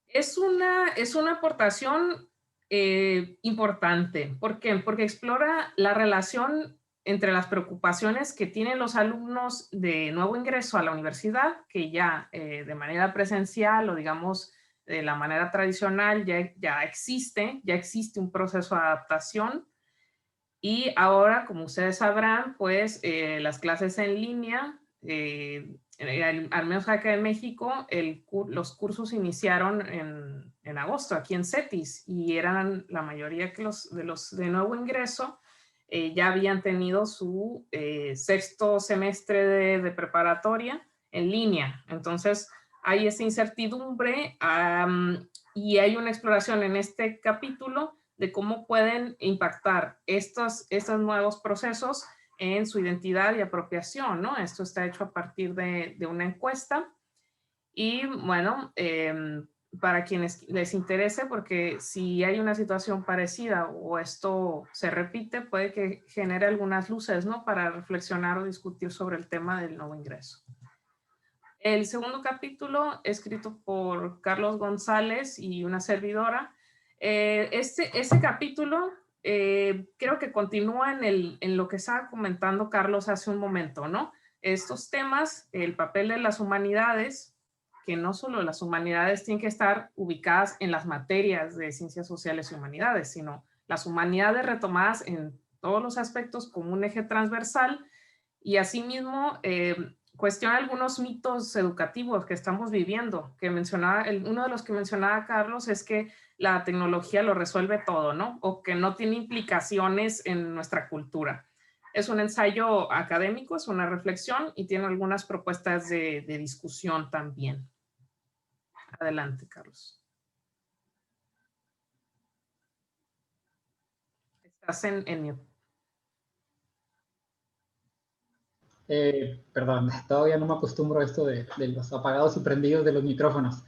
es una aportación importante. ¿Por qué? Porque explora la relación entre las preocupaciones que tienen los alumnos de nuevo ingreso a la universidad, que ya de manera presencial o digamos de la manera tradicional ya existe un proceso de adaptación. Y ahora, como ustedes sabrán, pues las clases en línea, al menos acá en México, los cursos iniciaron en agosto, aquí en CETIS, y eran la mayoría de los de nuevo ingreso, ya habían tenido su sexto semestre de preparatoria en línea. Entonces, hay esa incertidumbre y hay una exploración en este capítulo de cómo pueden impactar estos nuevos procesos en su identidad y apropiación, ¿no? Esto está hecho a partir de una encuesta. Y bueno, para quienes les interese, porque si hay una situación parecida o esto se repite, puede que genere algunas luces, ¿no? Para reflexionar o discutir sobre el tema del nuevo ingreso. El segundo capítulo, escrito por Carlos González y una servidora, ese capítulo creo que continúa en lo que estaba comentando Carlos hace un momento, ¿no? Estos temas, el papel de las humanidades, que no solo las humanidades tienen que estar ubicadas en las materias de ciencias sociales y humanidades, sino las humanidades retomadas en todos los aspectos como un eje transversal y asimismo cuestiona algunos mitos educativos que estamos viviendo, que uno de los que mencionaba Carlos es que la tecnología lo resuelve todo, ¿no? O que no tiene implicaciones en nuestra cultura. Es un ensayo académico, es una reflexión y tiene algunas propuestas de discusión también. Adelante, Carlos. Estás en mute. Perdón, todavía no me acostumbro a esto de los apagados y prendidos de los micrófonos.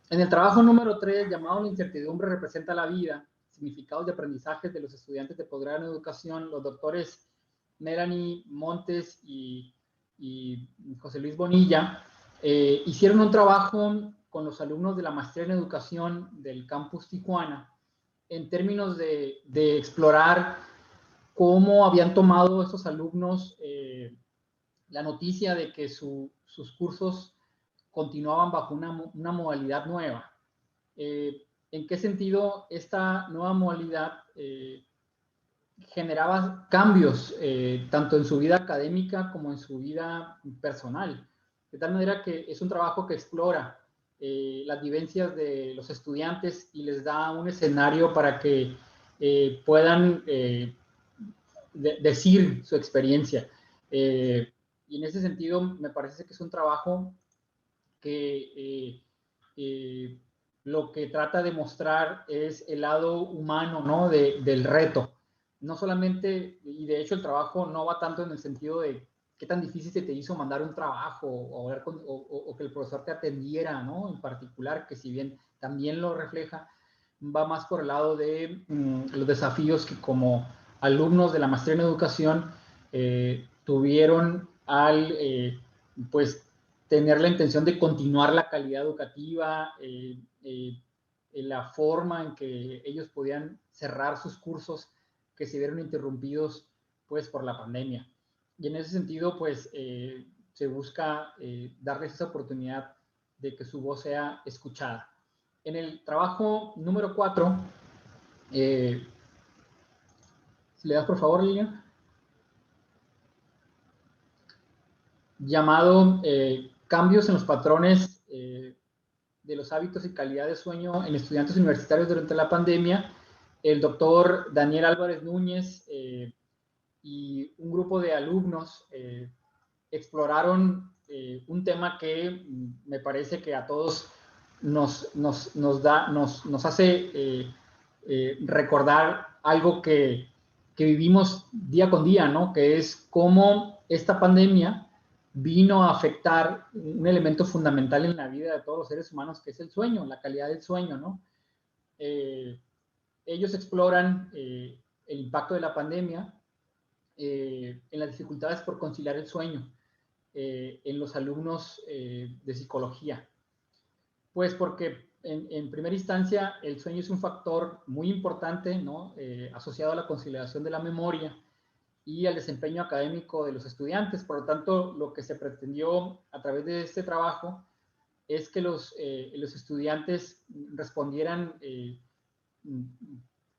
En el trabajo número 3, llamado La incertidumbre representa la vida, significados de aprendizaje de los estudiantes de posgrado en educación, los doctores Melanie Montes y José Luis Bonilla hicieron un trabajo con los alumnos de la maestría en educación del campus Tijuana en términos de explorar cómo habían tomado estos alumnos la noticia de que sus cursos continuaban bajo una modalidad nueva. ¿En qué sentido esta nueva modalidad generaba cambios tanto en su vida académica como en su vida personal? De tal manera que es un trabajo que explora las vivencias de los estudiantes y les da un escenario para que puedan decir su experiencia. Y en ese sentido me parece que es un trabajo que lo que trata de mostrar es el lado humano, ¿no? del reto. No solamente, y de hecho el trabajo no va tanto en el sentido de qué tan difícil se te hizo mandar un trabajo o que el profesor te atendiera, ¿no? En particular, que si bien también lo refleja, va más por el lado de los desafíos que como alumnos de la maestría en educación tuvieron al, pues, tener la intención de continuar la calidad educativa, la forma en que ellos podían cerrar sus cursos que se vieron interrumpidos, pues, por la pandemia. Y en ese sentido, pues, se busca darles esa oportunidad de que su voz sea escuchada. En el trabajo número 4, si le das por favor, Lilian, llamado Cambios en los patrones de los hábitos y calidad de sueño en estudiantes universitarios durante la pandemia, el doctor Daniel Álvarez Núñez y un grupo de alumnos exploraron un tema que me parece que a todos nos hace recordar algo que vivimos día con día, ¿no? Que es cómo esta pandemia vino a afectar un elemento fundamental en la vida de todos los seres humanos, que es el sueño, la calidad del sueño, ¿no? Ellos exploran el impacto de la pandemia en las dificultades por conciliar el sueño en los alumnos de psicología. Pues porque en primera instancia el sueño es un factor muy importante, ¿no? Asociado a la conciliación de la memoria y al desempeño académico de los estudiantes. Por lo tanto, lo que se pretendió a través de este trabajo es que los estudiantes respondieran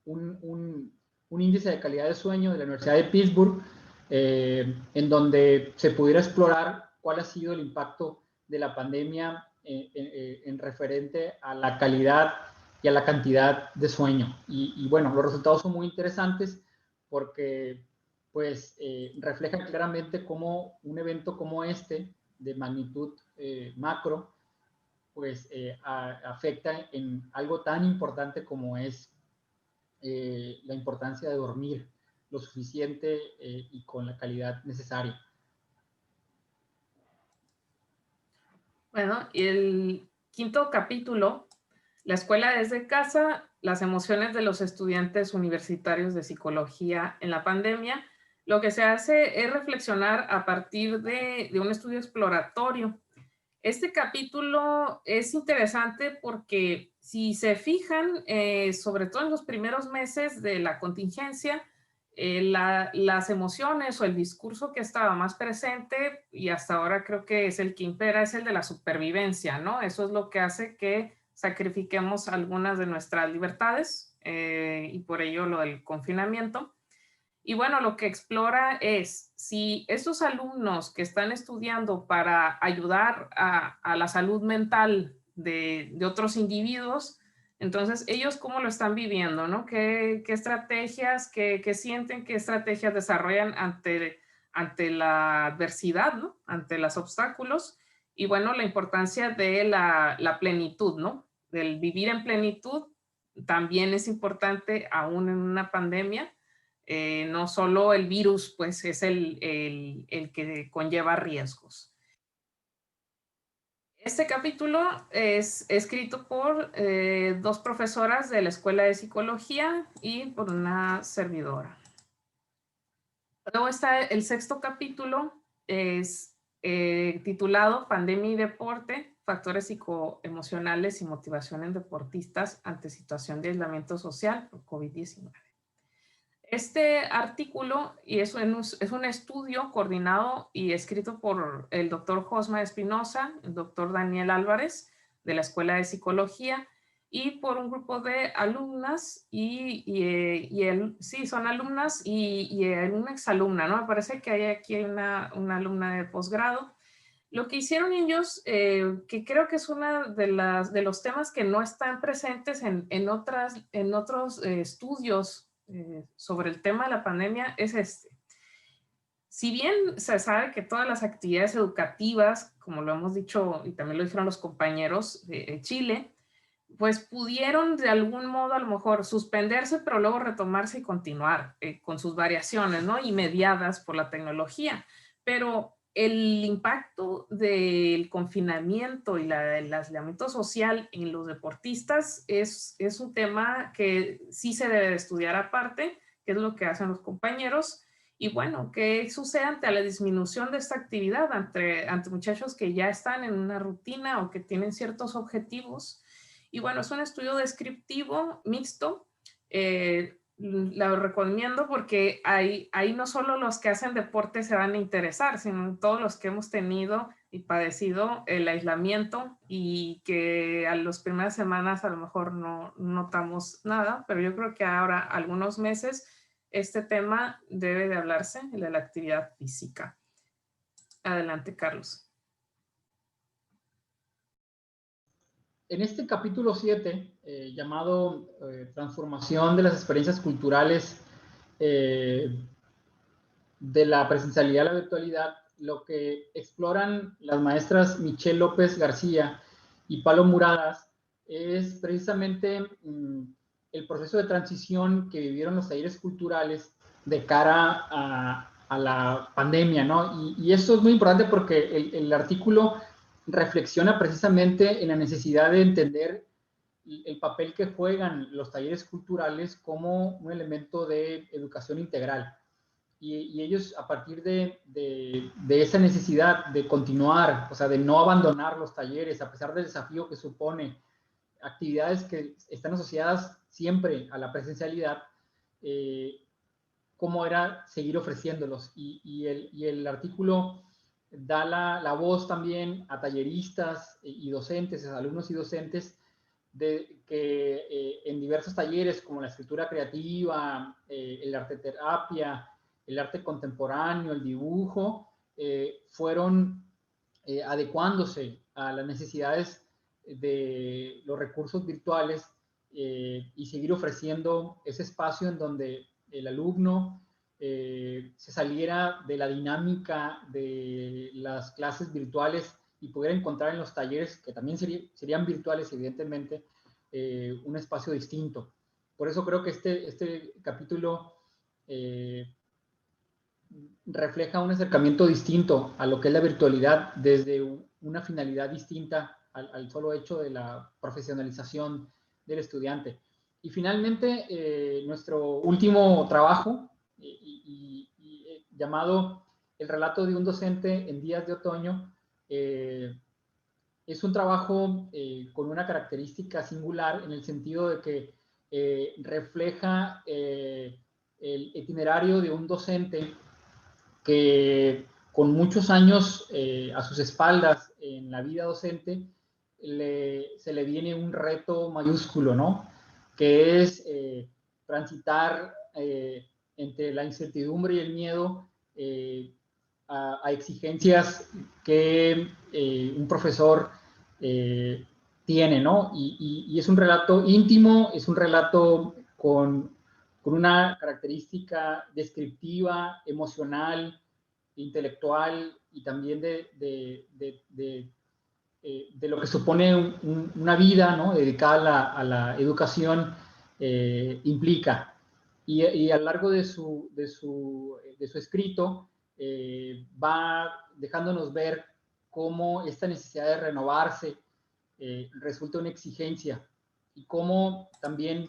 un índice de calidad de sueño de la Universidad de Pittsburgh, en donde se pudiera explorar cuál ha sido el impacto de la pandemia en referente a la calidad y a la cantidad de sueño. Y bueno, los resultados son muy interesantes porque pues reflejan claramente cómo un evento como este, de magnitud macro, pues afecta en algo tan importante como es la importancia de dormir lo suficiente y con la calidad necesaria. Bueno, y el quinto capítulo, la escuela desde casa, las emociones de los estudiantes universitarios de psicología en la pandemia. Lo que se hace es reflexionar a partir de un estudio exploratorio. Este capítulo es interesante porque si se fijan, sobre todo en los primeros meses de la contingencia, las emociones o el discurso que estaba más presente, y hasta ahora creo que es el que impera, es el de la supervivencia, ¿no? Eso es lo que hace que sacrifiquemos algunas de nuestras libertades y por ello lo del confinamiento. Y bueno, lo que explora es si esos alumnos que están estudiando para ayudar a la salud mental de otros individuos, entonces ellos cómo lo están viviendo, ¿no? ¿Qué estrategias, qué sienten, qué estrategias desarrollan ante la adversidad, ¿no? Ante los obstáculos. Y bueno, la importancia de la plenitud, ¿no? Del vivir en plenitud también es importante aún en una pandemia. No solo el virus, pues es el que conlleva riesgos. Este capítulo es escrito por dos profesoras de la Escuela de Psicología y por una servidora. Luego está el sexto capítulo, es titulado Pandemia y Deporte, factores psicoemocionales y motivación en deportistas ante situación de aislamiento social por COVID-19. Este artículo es un estudio coordinado y escrito por el doctor Josma Espinosa, el doctor Daniel Álvarez de la Escuela de Psicología y por un grupo de alumnas sí, son alumnas y una exalumna, ¿no? Me parece que hay aquí una alumna de posgrado. Lo que hicieron ellos, que creo que es uno de los temas que no están presentes en otros estudios sobre el tema de la pandemia, es este. Si bien se sabe que todas las actividades educativas, como lo hemos dicho y también lo dijeron los compañeros de Chile, pues pudieron de algún modo a lo mejor suspenderse, pero luego retomarse y continuar con sus variaciones, ¿no? Y mediadas por la tecnología. Pero el impacto del confinamiento y el aislamiento social en los deportistas es un tema que sí se debe de estudiar aparte, que es lo que hacen los compañeros. Y bueno, ¿qué sucede ante la disminución de esta actividad, ante muchachos que ya están en una rutina o que tienen ciertos objetivos? Y bueno, es un estudio descriptivo mixto. Lo recomiendo porque ahí no solo los que hacen deporte se van a interesar, sino todos los que hemos tenido y padecido el aislamiento y que a las primeras semanas a lo mejor no notamos nada, pero yo creo que ahora algunos meses este tema debe de hablarse, el de la actividad física. Adelante, Carlos. En este capítulo 7, llamado Transformación de las experiencias culturales de la presencialidad a la virtualidad, lo que exploran las maestras Michelle López García y Palo Muradas es precisamente el proceso de transición que vivieron los talleres culturales de cara a la pandemia, ¿no? Y esto es muy importante porque el artículo reflexiona precisamente en la necesidad de entender el papel que juegan los talleres culturales como un elemento de educación integral. Y ellos, a partir de esa necesidad de continuar, o sea, de no abandonar los talleres, a pesar del desafío que supone actividades que están asociadas siempre a la presencialidad, cómo era seguir ofreciéndolos. Y el artículo da la voz también a talleristas y docentes, a alumnos y docentes, de que en diversos talleres como la escritura creativa, el arte terapia, el arte contemporáneo, el dibujo, fueron adecuándose a las necesidades de los recursos virtuales y seguir ofreciendo ese espacio en donde el alumno se saliera de la dinámica de las clases virtuales y pudiera encontrar en los talleres, que también serían virtuales, evidentemente, un espacio distinto. Por eso creo que este capítulo refleja un acercamiento distinto a lo que es la virtualidad desde una finalidad distinta al solo hecho de la profesionalización del estudiante. Y finalmente, nuestro último trabajo, llamado El relato de un docente en días de otoño, es un trabajo con una característica singular en el sentido de que refleja el itinerario de un docente que con muchos años a sus espaldas en la vida docente, se le viene un reto mayúsculo, ¿no? Que es transitar entre la incertidumbre y el miedo a exigencias que un profesor tiene, ¿no? Y es un relato íntimo, es un relato con una característica descriptiva, emocional, intelectual y también de lo que supone una vida, ¿no? Dedicada a la educación implica. Y a lo largo de su escrito va dejándonos ver cómo esta necesidad de renovarse resulta una exigencia y cómo también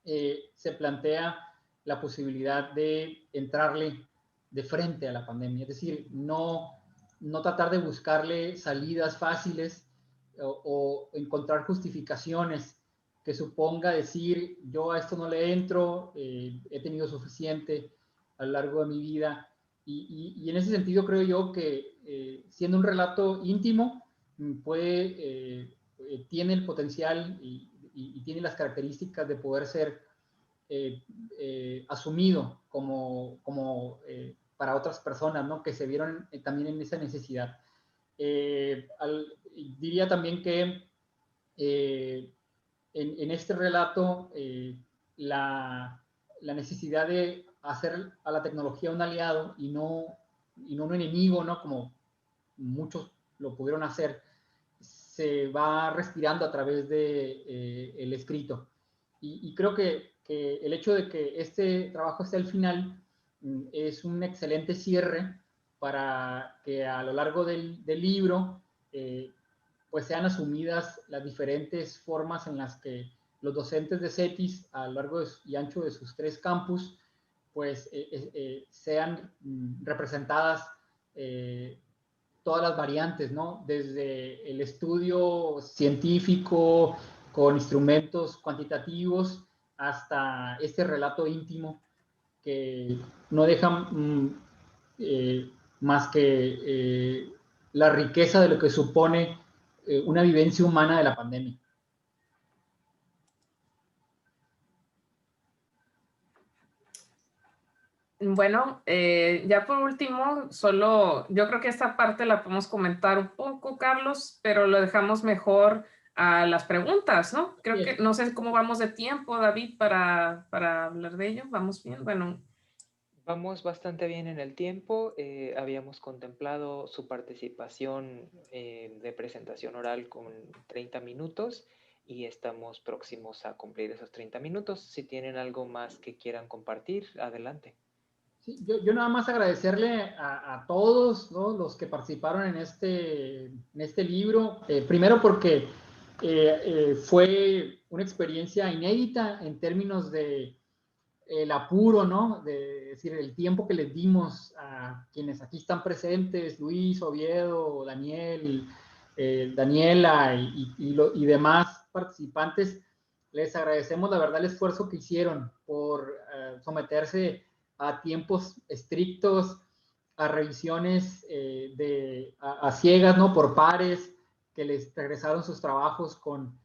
se plantea la posibilidad de entrarle de frente a la pandemia, es decir, no tratar de buscarle salidas fáciles o encontrar justificaciones que suponga decir, yo a esto no le entro, he tenido suficiente a lo largo de mi vida. Y en ese sentido creo yo que siendo un relato íntimo, tiene el potencial y tiene las características de poder ser asumido como para otras personas, ¿no? Que se vieron también en esa necesidad. Diría también que en este relato la necesidad de hacer a la tecnología un aliado y no un enemigo, ¿no? Como muchos lo pudieron hacer, se va respirando a través de el escrito. Y creo que el hecho de que este trabajo esté al final es un excelente cierre para que a lo largo del libro pues sean asumidas las diferentes formas en las que los docentes de CETIS a lo largo y ancho de sus 3 campus pues sean representadas todas las variantes, ¿no? Desde el estudio científico con instrumentos cuantitativos hasta este relato íntimo que no deja más que la riqueza de lo que supone una vivencia humana de la pandemia. Bueno, ya por último, solo yo creo que esta parte la podemos comentar un poco, Carlos, pero lo dejamos mejor a las preguntas, ¿no? Creo que, no sé cómo vamos de tiempo, David, para hablar de ello. ¿Vamos bien? Bueno. Vamos bastante bien en el tiempo. Habíamos contemplado su participación de presentación oral con 30 minutos y estamos próximos a cumplir esos 30 minutos. Si tienen algo más que quieran compartir, adelante. Sí, yo nada más agradecerle a todos, ¿no?, los que participaron en este libro. Primero porque fue una experiencia inédita en términos de el apuro, ¿no? De decir, el tiempo que les dimos a quienes aquí están presentes, Luis, Oviedo, Daniel, Daniela y demás participantes, les agradecemos la verdad el esfuerzo que hicieron por someterse a tiempos estrictos, a revisiones a ciegas, ¿no?, por pares, que les regresaron sus trabajos con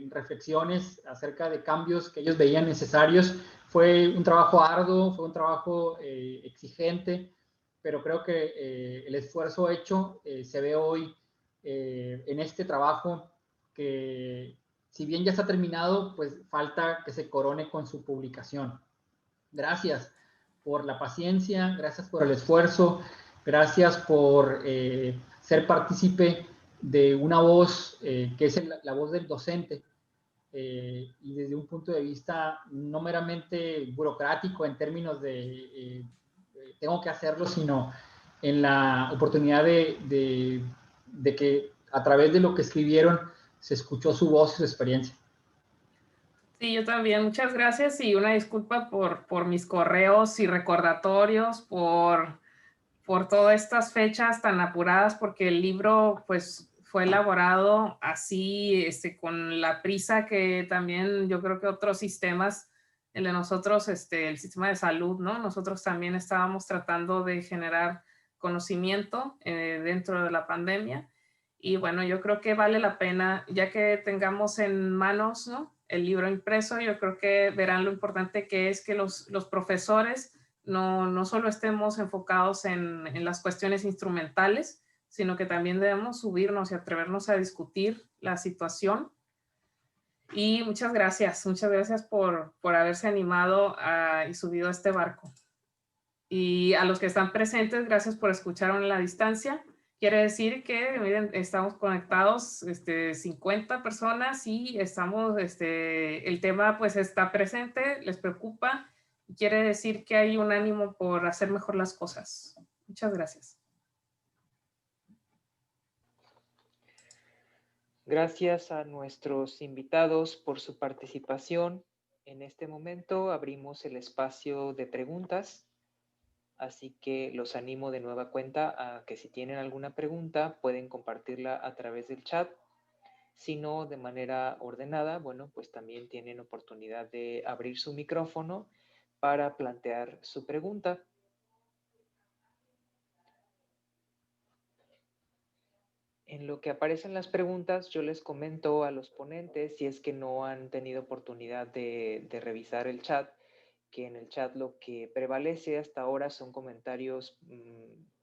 reflexiones acerca de cambios que ellos veían necesarios. Fue un trabajo arduo, fue un trabajo exigente, pero creo que el esfuerzo hecho se ve hoy en este trabajo que, si bien ya está terminado, pues falta que se corone con su publicación. Gracias por la paciencia, gracias por el esfuerzo, gracias por ser partícipe de una voz que es la voz del docente, y desde un punto de vista no meramente burocrático en términos de tengo que hacerlo, sino en la oportunidad de que a través de lo que escribieron se escuchó su voz y su experiencia. Sí, yo también. Muchas gracias y una disculpa por mis correos y recordatorios, por todas estas fechas tan apuradas, porque el libro pues fue elaborado así, con la prisa que también yo creo que otros sistemas, el de nosotros, el sistema de salud, ¿no? Nosotros también estábamos tratando de generar conocimiento dentro de la pandemia. Y bueno, yo creo que vale la pena, ya que tengamos en manos, ¿no?, el libro impreso, yo creo que verán lo importante que es que los profesores no solo estemos enfocados en las cuestiones instrumentales, sino que también debemos subirnos y atrevernos a discutir la situación. Y muchas gracias por haberse animado y subido a este barco. Y a los que están presentes, gracias por escuchar en la distancia. Quiere decir que, miren, estamos conectados 50 personas y estamos, el tema pues está presente, les preocupa. Quiere decir que hay un ánimo por hacer mejor las cosas. Muchas gracias. Gracias a nuestros invitados por su participación. En este momento abrimos el espacio de preguntas, así que los animo de nueva cuenta a que si tienen alguna pregunta pueden compartirla a través del chat. Si no, de manera ordenada, bueno, pues también tienen oportunidad de abrir su micrófono para plantear su pregunta. En lo que aparecen las preguntas, yo les comento a los ponentes, si es que no han tenido oportunidad de revisar el chat, que en el chat lo que prevalece hasta ahora son comentarios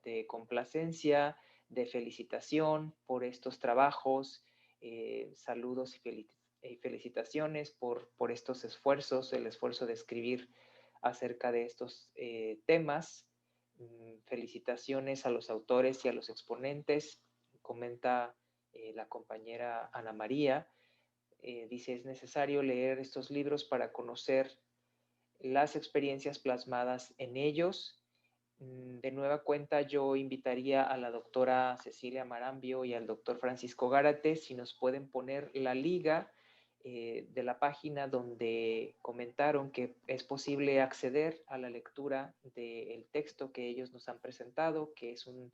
de complacencia, de felicitación por estos trabajos, saludos y felicitaciones por estos esfuerzos, el esfuerzo de escribir acerca de estos temas. Felicitaciones a los autores y a los exponentes. Comenta la compañera Ana María. Dice, es necesario leer estos libros para conocer las experiencias plasmadas en ellos. De nueva cuenta, yo invitaría a la doctora Cecilia Marambio y al doctor Francisco Gárate si nos pueden poner la liga de la página donde comentaron que es posible acceder a la lectura del texto que ellos nos han presentado, que es un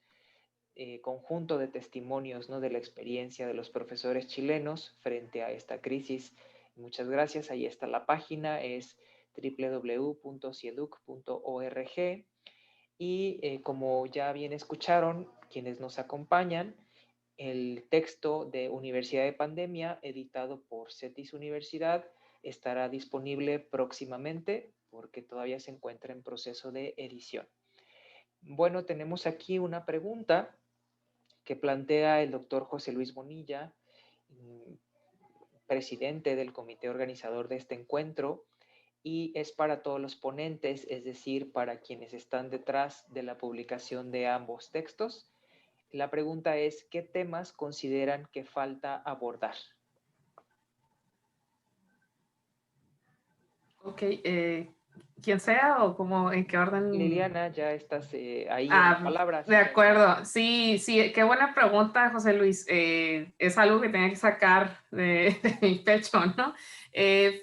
conjunto de testimonios, ¿no?, de la experiencia de los profesores chilenos frente a esta crisis. Muchas gracias, ahí está la página, es www.cieduc.org. Y como ya bien escucharon quienes nos acompañan, el texto de Universidad de Pandemia, editado por CETIS Universidad, estará disponible próximamente porque todavía se encuentra en proceso de edición. Bueno, tenemos aquí una pregunta que plantea el doctor José Luis Bonilla, presidente del comité organizador de este encuentro, y es para todos los ponentes, es decir, para quienes están detrás de la publicación de ambos textos. La pregunta es, ¿qué temas consideran que falta abordar? Ok, ¿quién sea o cómo, en qué orden? Liliana, ya estás ahí en la palabra. De acuerdo, sí, qué buena pregunta, José Luis. Es algo que tenía que sacar de mi pecho, ¿no?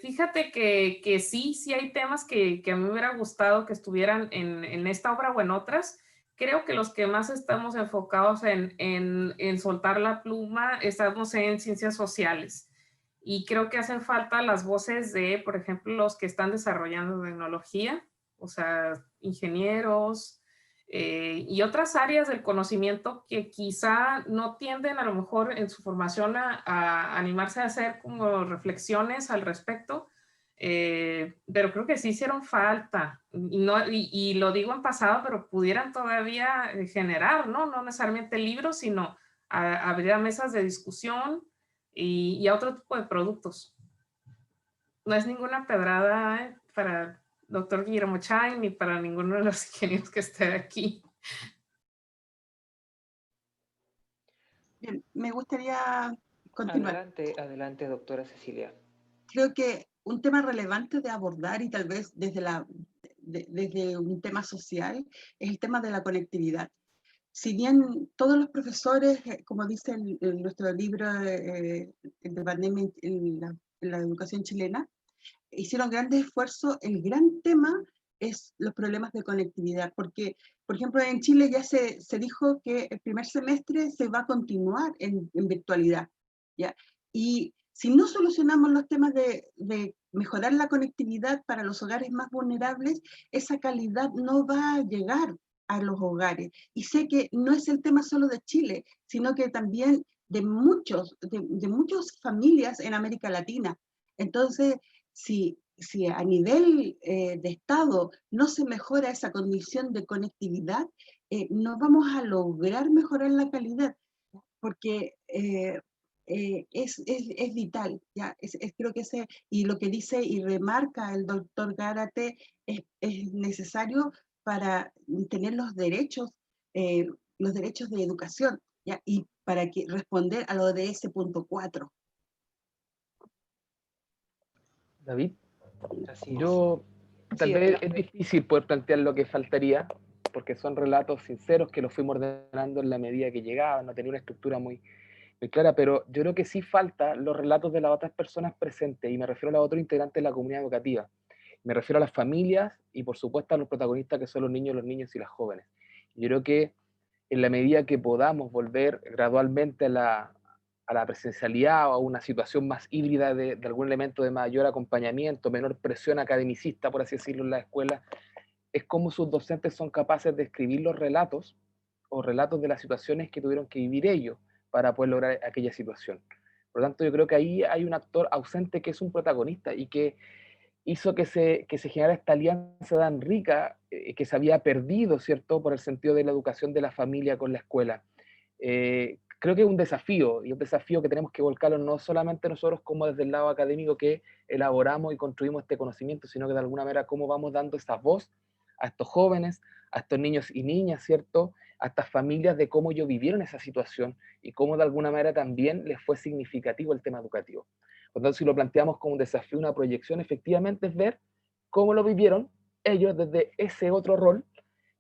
Fíjate que sí hay temas que a mí me hubiera gustado que estuvieran en esta obra o en otras. Creo que los que más estamos enfocados en soltar la pluma, estamos en ciencias sociales. Y creo que hacen falta las voces de, por ejemplo, los que están desarrollando tecnología, o sea, ingenieros y otras áreas del conocimiento que quizá no tienden a lo mejor en su formación a animarse a hacer como reflexiones al respecto, pero creo que sí hicieron falta. Y lo digo en pasado, pero pudieran todavía generar, ¿no? No necesariamente libros, sino abrir mesas de discusión y a otro tipo de productos. No es ninguna pedrada para el doctor Guillermo Chay ni para ninguno de los ingenieros que esté aquí. Bien, me gustaría continuar. Adelante, doctora Cecilia. Creo que un tema relevante de abordar y tal vez desde un tema social es el tema de la conectividad. Si bien todos los profesores, como dice en nuestro libro de pandemia en la educación chilena, hicieron grandes esfuerzos, el gran tema es los problemas de conectividad, porque, por ejemplo, en Chile ya se dijo que el primer semestre se va a continuar en virtualidad, ¿ya? Y si no solucionamos los temas de mejorar la conectividad para los hogares más vulnerables, esa calidad no va a llegar a los hogares. Y sé que no es el tema solo de Chile, sino que también de muchas familias en América Latina. Entonces, si a nivel de Estado no se mejora esa condición de conectividad, no vamos a lograr mejorar la calidad, porque es vital, ¿ya? Creo que y lo que dice y remarca el doctor Gárate es necesario para tener los derechos de educación, ¿ya? Y para responder a lo de ese punto 4. David, Así es. yo tal vez es difícil poder plantear lo que faltaría, porque son relatos sinceros que los fuimos ordenando en la medida que llegaban, no tenía una estructura muy clara, pero yo creo que sí falta los relatos de las otras personas presentes, y me refiero a los otros integrantes de la comunidad educativa. Me refiero a las familias y por supuesto a los protagonistas que son los niños y las jóvenes. Yo creo que en la medida que podamos volver gradualmente a la presencialidad o a una situación más híbrida de algún elemento de mayor acompañamiento, menor presión academicista, por así decirlo, en la escuela, es como sus docentes son capaces de escribir los relatos o relatos de las situaciones que tuvieron que vivir ellos para poder lograr aquella situación. Por lo tanto, yo creo que ahí hay un actor ausente que es un protagonista y que hizo que se generara esta alianza tan rica que se había perdido, ¿cierto?, por el sentido de la educación de la familia con la escuela. Creo que es un desafío, y un desafío que tenemos que volcarlo no solamente nosotros como desde el lado académico que elaboramos y construimos este conocimiento, sino que de alguna manera cómo vamos dando esa voz a estos jóvenes, a estos niños y niñas, ¿cierto?, a estas familias de cómo ellos vivieron esa situación y cómo de alguna manera también les fue significativo el tema educativo. Entonces, si lo planteamos como un desafío, una proyección, efectivamente es ver cómo lo vivieron ellos desde ese otro rol,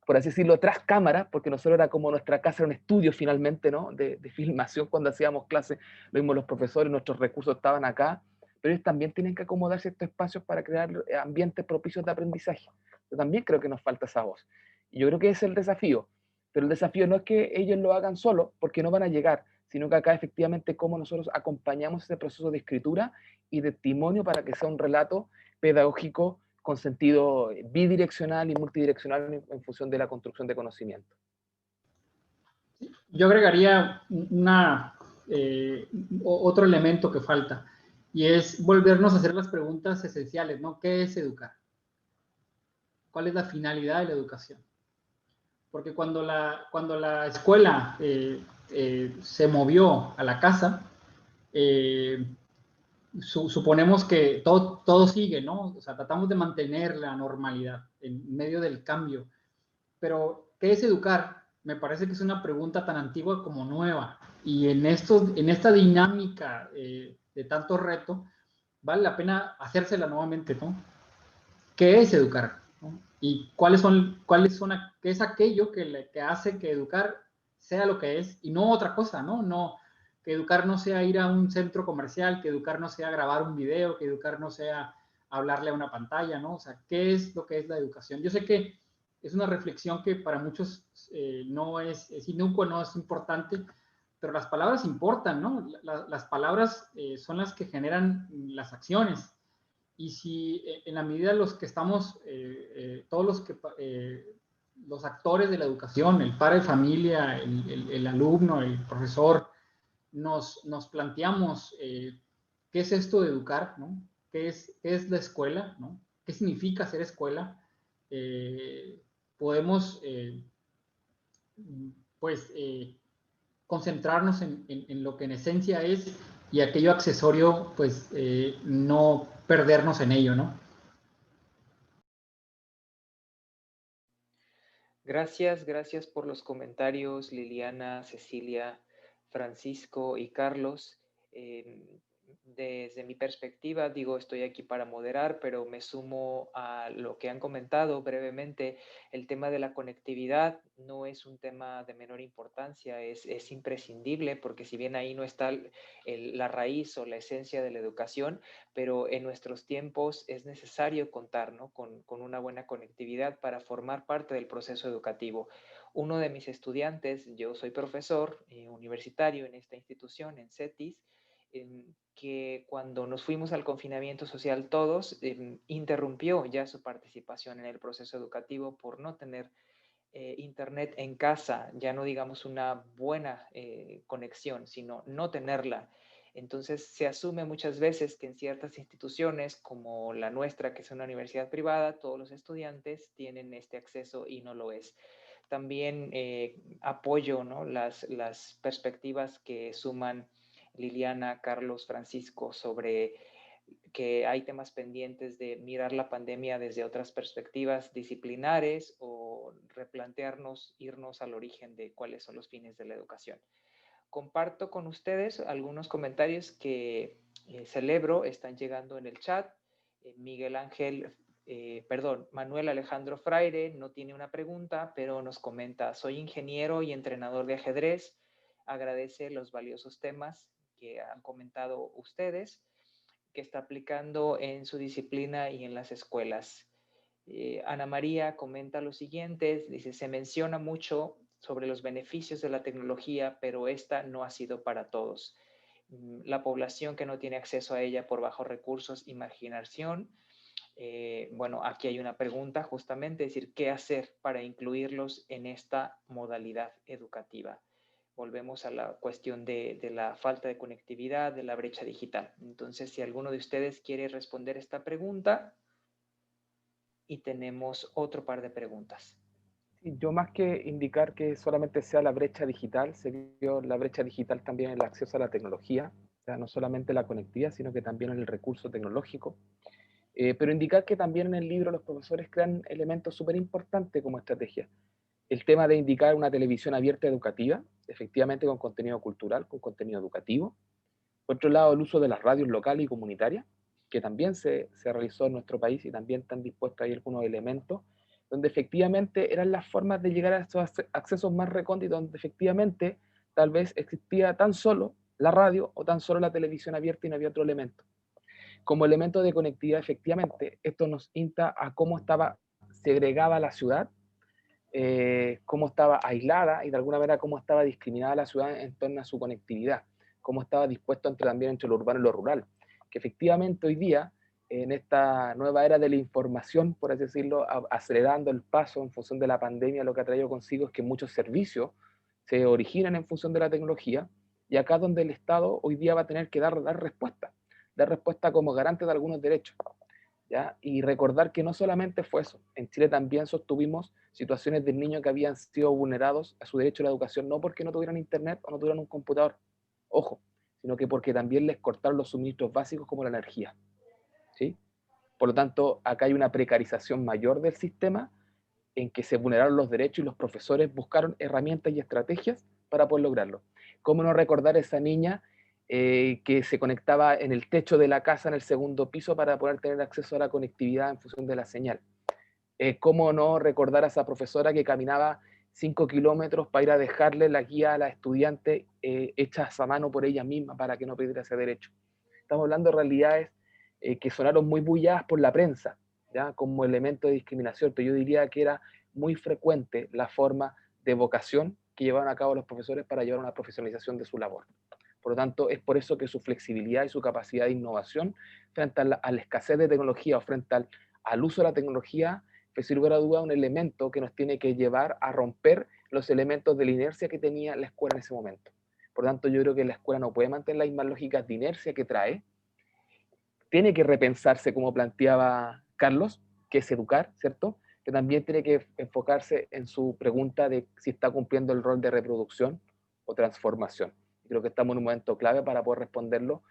por así decirlo, tras cámara, porque nosotros era como nuestra casa, era un estudio finalmente, ¿no? De filmación cuando hacíamos clases, lo mismo los profesores, nuestros recursos estaban acá, pero ellos también tienen que acomodarse estos espacios para crear ambientes propicios de aprendizaje. Yo también creo que nos falta esa voz. Y yo creo que ese es el desafío, pero el desafío no es que ellos lo hagan solo, porque no van a llegar, sino que acá efectivamente cómo nosotros acompañamos ese proceso de escritura y de testimonio para que sea un relato pedagógico con sentido bidireccional y multidireccional en función de la construcción de conocimiento. Yo agregaría otro elemento que falta, y es volvernos a hacer las preguntas esenciales, ¿no? ¿Qué es educar? ¿Cuál es la finalidad de la educación? Porque cuando la escuela se movió a la casa, suponemos que todo sigue, ¿no? O sea, tratamos de mantener la normalidad en medio del cambio. Pero, ¿qué es educar? Me parece que es una pregunta tan antigua como nueva. Y en esta dinámica de tanto reto, vale la pena hacérsela nuevamente, ¿no? ¿Qué es educar? ¿No? Y qué es aquello que hace que educar sea lo que es y no otra cosa, ¿no? No, que educar no sea ir a un centro comercial, que educar no sea grabar un video, que educar no sea hablarle a una pantalla, ¿no? O sea, ¿qué es lo que es la educación? Yo sé que es una reflexión que para muchos no es inocua, no es importante, pero las palabras importan, ¿no? Las palabras son las que generan las acciones. Y si en la medida los que estamos, todos los actores de la educación, el padre de familia, el alumno, el profesor, nos planteamos qué es esto de educar, ¿no? ¿Qué es la escuela, ¿no? ¿Qué significa ser escuela? Podemos, pues, concentrarnos en lo que en esencia es y aquello accesorio, pues, no perdernos en ello, ¿no? Gracias por los comentarios, Liliana, Cecilia, Francisco y Carlos. Desde mi perspectiva, digo, estoy aquí para moderar, pero me sumo a lo que han comentado brevemente. El tema de la conectividad no es un tema de menor importancia, es imprescindible, porque si bien ahí no está la raíz o la esencia de la educación, pero en nuestros tiempos es necesario contar, ¿no? con una buena conectividad para formar parte del proceso educativo. Uno de mis estudiantes, yo soy profesor universitario en esta institución, en CETIS, que cuando nos fuimos al confinamiento social todos, interrumpió ya su participación en el proceso educativo por no tener internet en casa, ya no digamos una buena conexión, sino no tenerla. Entonces se asume muchas veces que en ciertas instituciones como la nuestra, que es una universidad privada, todos los estudiantes tienen este acceso y no lo es. También apoyo, ¿no? las perspectivas que suman Liliana, Carlos, Francisco sobre que hay temas pendientes de mirar la pandemia desde otras perspectivas disciplinares o replantearnos, irnos al origen de cuáles son los fines de la educación. Comparto con ustedes algunos comentarios que celebro, están llegando en el chat. Manuel Alejandro Fraire no tiene una pregunta, pero nos comenta: soy ingeniero y entrenador de ajedrez. Agradece los valiosos temas que han comentado ustedes, que está aplicando en su disciplina y en las escuelas. Ana María comenta lo siguiente, dice: se menciona mucho sobre los beneficios de la tecnología, pero esta no ha sido para todos. La población que no tiene acceso a ella por bajos recursos y marginación. Bueno, aquí hay una pregunta justamente, es decir, ¿qué hacer para incluirlos en esta modalidad educativa? Volvemos a la cuestión de la falta de conectividad, de la brecha digital. Entonces, si alguno de ustedes quiere responder esta pregunta, y tenemos otro par de preguntas. Sí, yo más que indicar que solamente sea la brecha digital, se vio la brecha digital también en el acceso a la tecnología, o sea, no solamente la conectividad, sino que también en el recurso tecnológico. Pero indicar que también en el libro los profesores crean elementos súper importantes como estrategia. el tema de indicar una televisión abierta educativa, efectivamente con contenido cultural, con contenido educativo. Por otro lado, el uso de las radios locales y comunitarias, que también se realizó en nuestro país y también están dispuestos ahí algunos elementos, donde efectivamente eran las formas de llegar a estos accesos más recónditos, donde efectivamente tal vez existía tan solo la radio o tan solo la televisión abierta y no había otro elemento. Como elemento de conectividad, efectivamente, esto nos insta a cómo estaba segregada la ciudad, cómo estaba aislada y de alguna manera cómo estaba discriminada la ciudad en torno a su conectividad, cómo estaba dispuesto también entre lo urbano y lo rural, que efectivamente hoy día, en esta nueva era de la información, por así decirlo, acelerando el paso en función de la pandemia, lo que ha traído consigo es que muchos servicios se originan en función de la tecnología, y acá donde el Estado hoy día va a tener que dar respuesta como garante de algunos derechos. ¿Ya? Y recordar que no solamente fue eso, en Chile también sostuvimos situaciones de niños que habían sido vulnerados a su derecho a la educación, no porque no tuvieran internet o no tuvieran un computador, ojo, sino que porque también les cortaron los suministros básicos como la energía, ¿sí? Por lo tanto, acá hay una precarización mayor del sistema en que se vulneraron los derechos y los profesores buscaron herramientas y estrategias para poder lograrlo. ¿Cómo no recordar a esa niña que se conectaba en el techo de la casa en el segundo piso para poder tener acceso a la conectividad en función de la señal? ¿Cómo no recordar a esa profesora que caminaba 5 kilómetros para ir a dejarle la guía a la estudiante hechas a mano por ella misma para que no perdiera ese derecho? Estamos hablando de realidades que sonaron muy bulladas por la prensa, ¿ya? Como elemento de discriminación, pero yo diría que era muy frecuente la forma de vocación que llevaban a cabo los profesores para llevar una profesionalización de su labor. Por lo tanto, es por eso que su flexibilidad y su capacidad de innovación frente a la escasez de tecnología o frente al uso de la tecnología, pues sin lugar a duda un elemento que nos tiene que llevar a romper los elementos de la inercia que tenía la escuela en ese momento. Por lo tanto, yo creo que la escuela no puede mantener las mismas lógicas de inercia que trae. Tiene que repensarse, como planteaba Carlos, que es educar, ¿cierto? Que también tiene que enfocarse en su pregunta de si está cumpliendo el rol de reproducción o transformación. Creo que estamos en un momento clave para poder responderlo,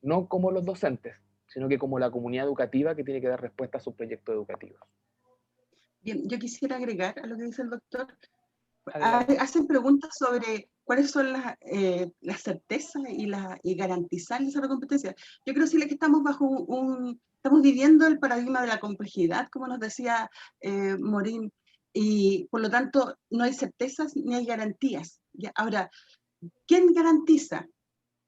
no como los docentes, sino que como la comunidad educativa que tiene que dar respuesta a sus proyectos educativos. Bien, yo quisiera agregar a lo que dice el doctor. Adelante. Hacen preguntas sobre cuáles son las certezas y garantizar esa competencia. Yo creo que estamos estamos viviendo el paradigma de la complejidad, como nos decía Morín, y por lo tanto no hay certezas ni hay garantías. ¿Ya? Ahora, ¿quién garantiza?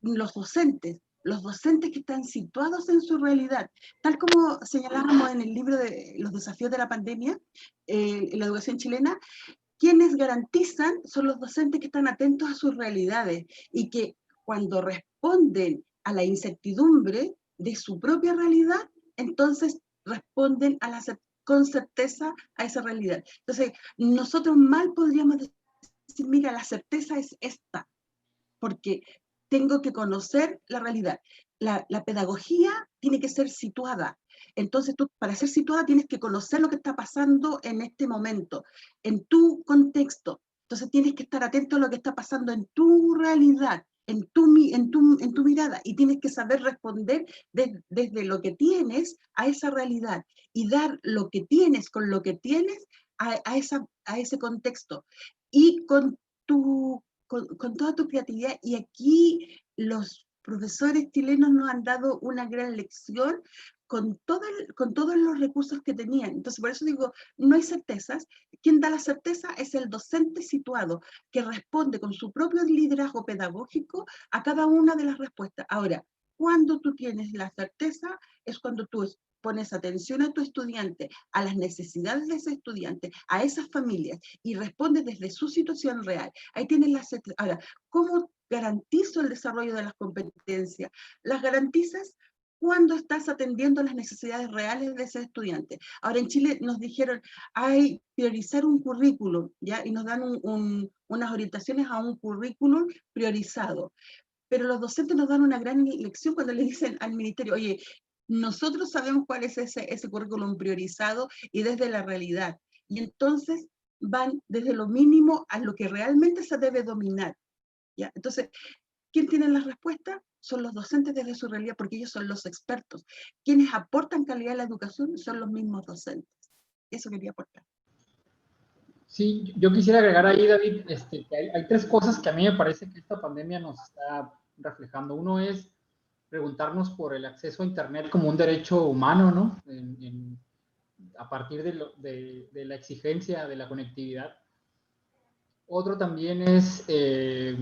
Los docentes que están situados en su realidad, tal como señalábamos en el libro de los desafíos de la pandemia, en la educación chilena. Quienes garantizan son los docentes que están atentos a sus realidades y que cuando responden a la incertidumbre de su propia realidad, entonces responden con certeza a esa realidad. Entonces, nosotros mal podríamos decir, mira, la certeza es esta, porque tengo que conocer la realidad. La pedagogía tiene que ser situada. Entonces tú, para ser situada, tienes que conocer lo que está pasando en este momento, en tu contexto. Entonces tienes que estar atento a lo que está pasando en tu realidad, en tu mirada, y tienes que saber responder desde lo que tienes a esa realidad y dar lo que tienes con lo que tienes a ese contexto. Y con toda tu creatividad, y aquí los profesores chilenos nos han dado una gran lección con todos los recursos que tenían. Entonces, por eso digo, no hay certezas. Quien da la certeza es el docente situado, que responde con su propio liderazgo pedagógico a cada una de las respuestas. Ahora, cuando tú tienes la certeza, es cuando tú pones atención a tu estudiante, a las necesidades de ese estudiante, a esas familias, y respondes desde su situación real. Ahí tienes la certeza. Ahora, ¿cómo garantizo el desarrollo de las competencias? Las garantizas cuando estás atendiendo las necesidades reales de ese estudiante. Ahora, en Chile nos dijeron, hay priorizar un currículum, ¿ya? Y nos dan unas orientaciones a un currículum priorizado. Pero los docentes nos dan una gran lección cuando le dicen al ministerio, oye, nosotros sabemos cuál es ese currículum priorizado y desde la realidad. Y entonces van desde lo mínimo a lo que realmente se debe dominar. ¿Ya? Entonces, ¿quién tiene la respuesta? Son los docentes desde su realidad, porque ellos son los expertos. Quienes aportan calidad a la educación son los mismos docentes. Eso quería aportar. Sí, yo quisiera agregar ahí, David, que hay tres cosas que a mí me parece que esta pandemia nos está reflejando. Uno es preguntarnos por el acceso a Internet como un derecho humano, ¿no? A partir de la exigencia de la conectividad. Otro también es que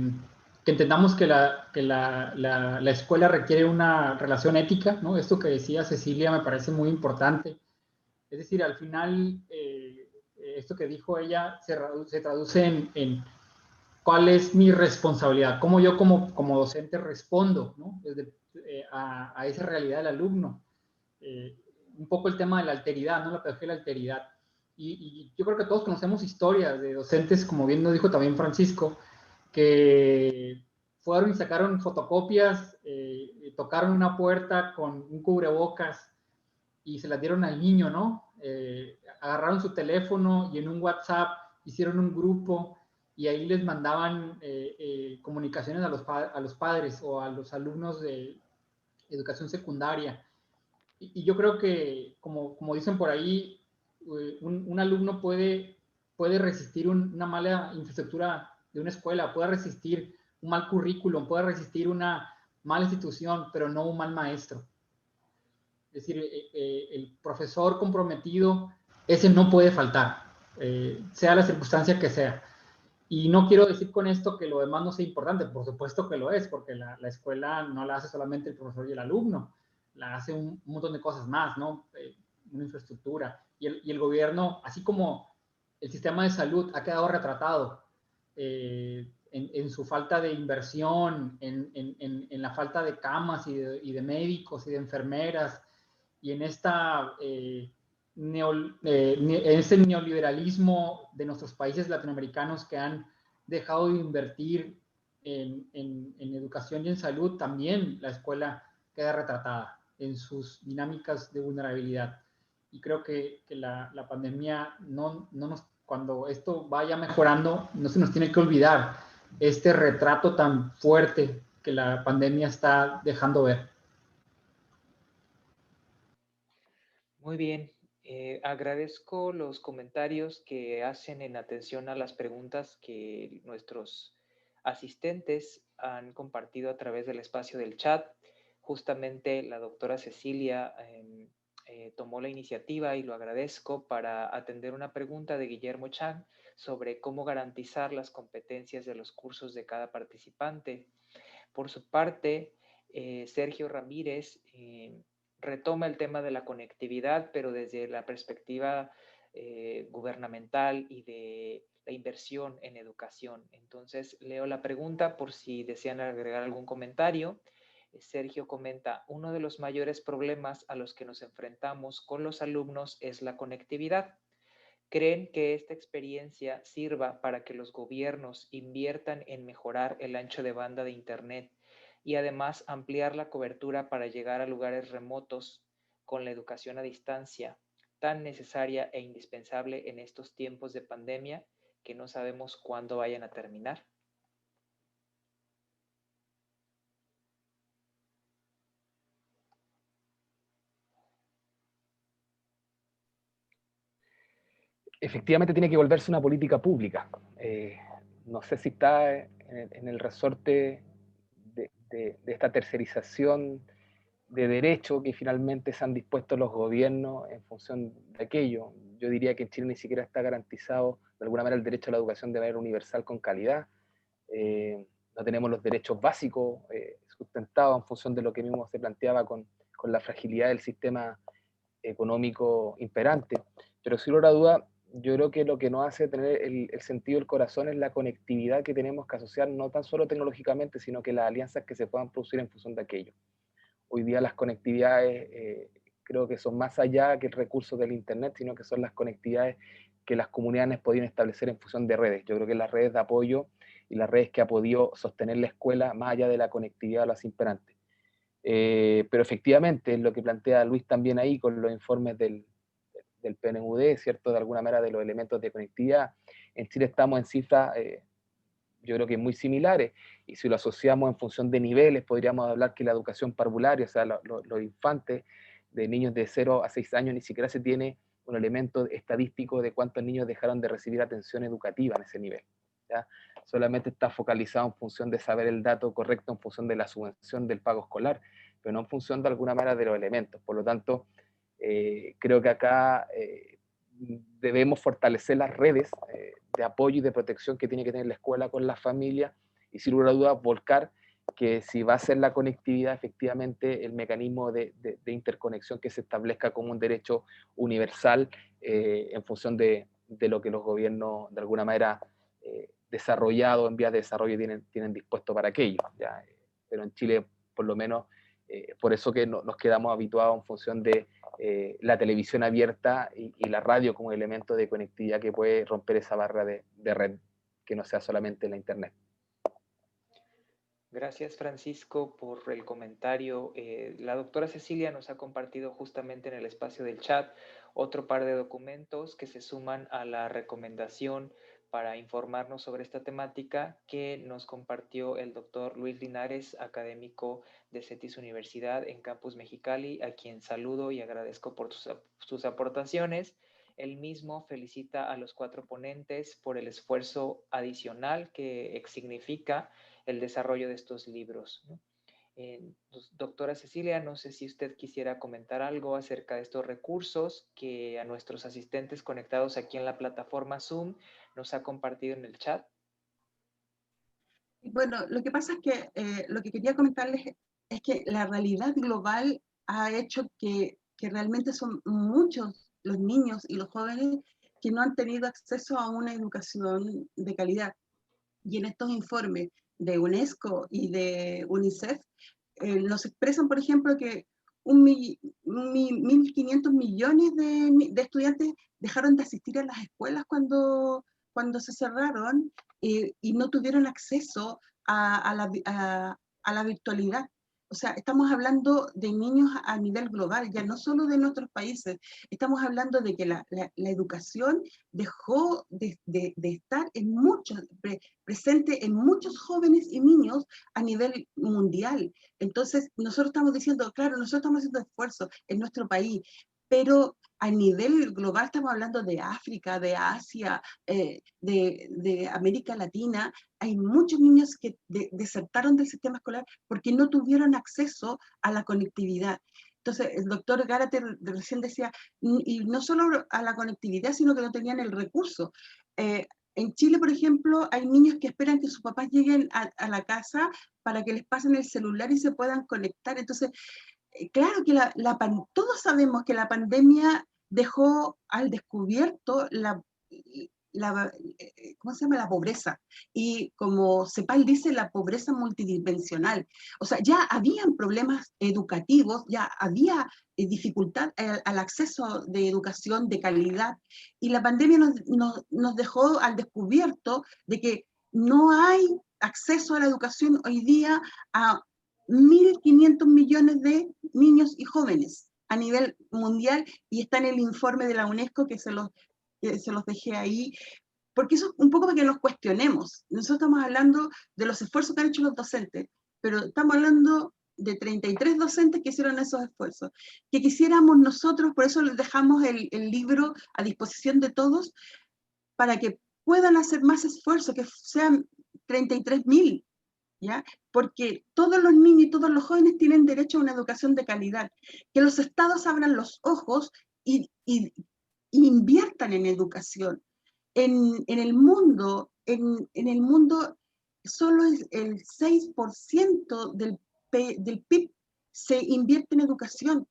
entendamos que la escuela requiere una relación ética, ¿no? Esto que decía Cecilia me parece muy importante. Es decir, al final, esto que dijo ella se traduce en cuál es mi responsabilidad, cómo yo como docente respondo, ¿no? A esa realidad del alumno. Un poco el tema de la alteridad, ¿no? La pedagogía de la alteridad. Y yo creo que todos conocemos historias de docentes, como bien nos dijo también Francisco, que fueron y sacaron fotocopias, tocaron una puerta con un cubrebocas y se las dieron al niño, ¿no? Agarraron su teléfono y en un WhatsApp hicieron un grupo y ahí les mandaban comunicaciones a los padres o a los alumnos de educación secundaria. Y yo creo que, como dicen por ahí, un alumno puede resistir una mala infraestructura de una escuela, puede resistir un mal currículum, puede resistir una mala institución, pero no un mal maestro. Es decir, el profesor comprometido, ese no puede faltar, sea la circunstancia que sea. Y no quiero decir con esto que lo demás no sea importante, por supuesto que lo es, porque la escuela no la hace solamente el profesor y el alumno, la hace un montón de cosas más, ¿no? Una infraestructura. Y el gobierno, así como el sistema de salud ha quedado retratado en su falta de inversión, en la falta de camas y de médicos y de enfermeras, y en ese neoliberalismo de nuestros países latinoamericanos que han dejado de invertir en educación y en salud, también la escuela queda retratada en sus dinámicas de vulnerabilidad. Y creo que la pandemia, cuando esto vaya mejorando, no se nos tiene que olvidar este retrato tan fuerte que la pandemia está dejando ver. Muy bien. Agradezco los comentarios que hacen en atención a las preguntas que nuestros asistentes han compartido a través del espacio del chat. Justamente la doctora Cecilia tomó la iniciativa y lo agradezco para atender una pregunta de Guillermo Chan sobre cómo garantizar las competencias de los cursos de cada participante. Por su parte, Sergio Ramírez retoma el tema de la conectividad, pero desde la perspectiva gubernamental y de la inversión en educación. Entonces, leo la pregunta por si desean agregar algún comentario. Sergio comenta, uno de los mayores problemas a los que nos enfrentamos con los alumnos es la conectividad. ¿Creen que esta experiencia sirva para que los gobiernos inviertan en mejorar el ancho de banda de Internet y además ampliar la cobertura para llegar a lugares remotos con la educación a distancia, tan necesaria e indispensable en estos tiempos de pandemia que no sabemos cuándo vayan a terminar? Efectivamente tiene que volverse una política pública. No sé si está en el resorte de esta tercerización de derecho que finalmente se han dispuesto los gobiernos en función de aquello. Yo diría que en Chile ni siquiera está garantizado de alguna manera el derecho a la educación de manera universal con calidad. No tenemos los derechos básicos sustentados en función de lo que mismo se planteaba con la fragilidad del sistema económico imperante. Pero sin lugar a duda, yo creo que lo que nos hace tener el sentido del corazón es la conectividad que tenemos que asociar, no tan solo tecnológicamente, sino que las alianzas que se puedan producir en función de aquello. Hoy día las conectividades creo que son más allá que el recurso del Internet, sino que son las conectividades que las comunidades podían establecer en función de redes. Yo creo que las redes de apoyo y las redes que ha podido sostener la escuela, más allá de la conectividad a las imperantes. Pero efectivamente, es lo que plantea Luis también ahí con los informes del PNUD, ¿cierto? De alguna manera de los elementos de conectividad. En Chile estamos en cifras, yo creo que muy similares, y si lo asociamos en función de niveles, podríamos hablar que la educación parvularia, o sea, los infantes de niños de 0 a 6 años ni siquiera se tiene un elemento estadístico de cuántos niños dejaron de recibir atención educativa en ese nivel, ¿ya? Solamente está focalizado en función de saber el dato correcto, en función de la subvención del pago escolar, pero no en función de alguna manera de los elementos. Por lo tanto, creo que acá debemos fortalecer las redes de apoyo y de protección que tiene que tener la escuela con la familia, y sin lugar a dudas volcar que si va a ser la conectividad, efectivamente el mecanismo de interconexión que se establezca como un derecho universal en función de lo que los gobiernos de alguna manera desarrollados, en vías de desarrollo, tienen dispuesto para aquello, ¿ya? Pero en Chile, por lo menos, por eso que nos quedamos habituados en función de la televisión abierta y la radio como elemento de conectividad que puede romper esa barra de red, que no sea solamente la internet. Gracias, Francisco, por el comentario. La doctora Cecilia nos ha compartido justamente en el espacio del chat otro par de documentos que se suman a la recomendación para informarnos sobre esta temática que nos compartió el doctor Luis Linares, académico de CETIS Universidad en Campus Mexicali, a quien saludo y agradezco por sus aportaciones. Él mismo felicita a los 4 ponentes por el esfuerzo adicional que significa el desarrollo de estos libros, ¿no? Doctora Cecilia, no sé si usted quisiera comentar algo acerca de estos recursos que a nuestros asistentes conectados aquí en la plataforma Zoom nos ha compartido en el chat. Bueno, lo que pasa es que lo que quería comentarles es que la realidad global ha hecho que realmente son muchos los niños y los jóvenes que no han tenido acceso a una educación de calidad. Y en estos informes de UNESCO y de UNICEF nos expresan, por ejemplo, que 1.500 millones de estudiantes dejaron de asistir a las escuelas cuando se cerraron y no tuvieron acceso a la virtualidad. O sea, estamos hablando de niños a nivel global, ya no solo de nuestros países. Estamos hablando de que la educación dejó de estar presente en muchos jóvenes y niños a nivel mundial. Entonces, nosotros estamos diciendo, claro, nosotros estamos haciendo esfuerzos en nuestro país, pero a nivel global estamos hablando de África, de Asia, de América Latina. Hay muchos niños que desertaron del sistema escolar porque no tuvieron acceso a la conectividad. Entonces, el doctor Gárate recién decía, y no solo a la conectividad, sino que no tenían el recurso. En Chile, por ejemplo, hay niños que esperan que sus papás lleguen a la casa para que les pasen el celular y se puedan conectar. Entonces, claro que todos sabemos que la pandemia dejó al descubierto ¿cómo se llama? La pobreza. Y como CEPAL dice, la pobreza multidimensional. O sea, ya habían problemas educativos, ya había dificultad al acceso de educación de calidad. Y la pandemia nos dejó al descubierto de que no hay acceso a la educación hoy día a 1.500 millones de niños y jóvenes a nivel mundial, y está en el informe de la UNESCO que se los dejé ahí, porque eso es un poco para que nos cuestionemos. Nosotros estamos hablando de los esfuerzos que han hecho los docentes, pero estamos hablando de 33 docentes que hicieron esos esfuerzos, que quisiéramos nosotros, por eso les dejamos el libro a disposición de todos, para que puedan hacer más esfuerzos, que sean 33.000, ¿ya? Porque todos los niños y todos los jóvenes tienen derecho a una educación de calidad. Que los estados abran los ojos y inviertan en educación. En el mundo solo el 6% del PIB se invierte en educación,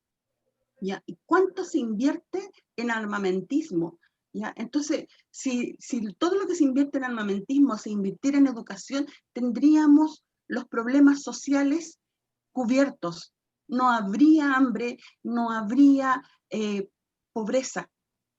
¿ya? ¿Y cuánto se invierte en armamentismo? ¿Ya? Entonces, si todo lo que se invierte en armamentismo se invirtiera en educación, tendríamos los problemas sociales cubiertos. No habría hambre, no habría pobreza.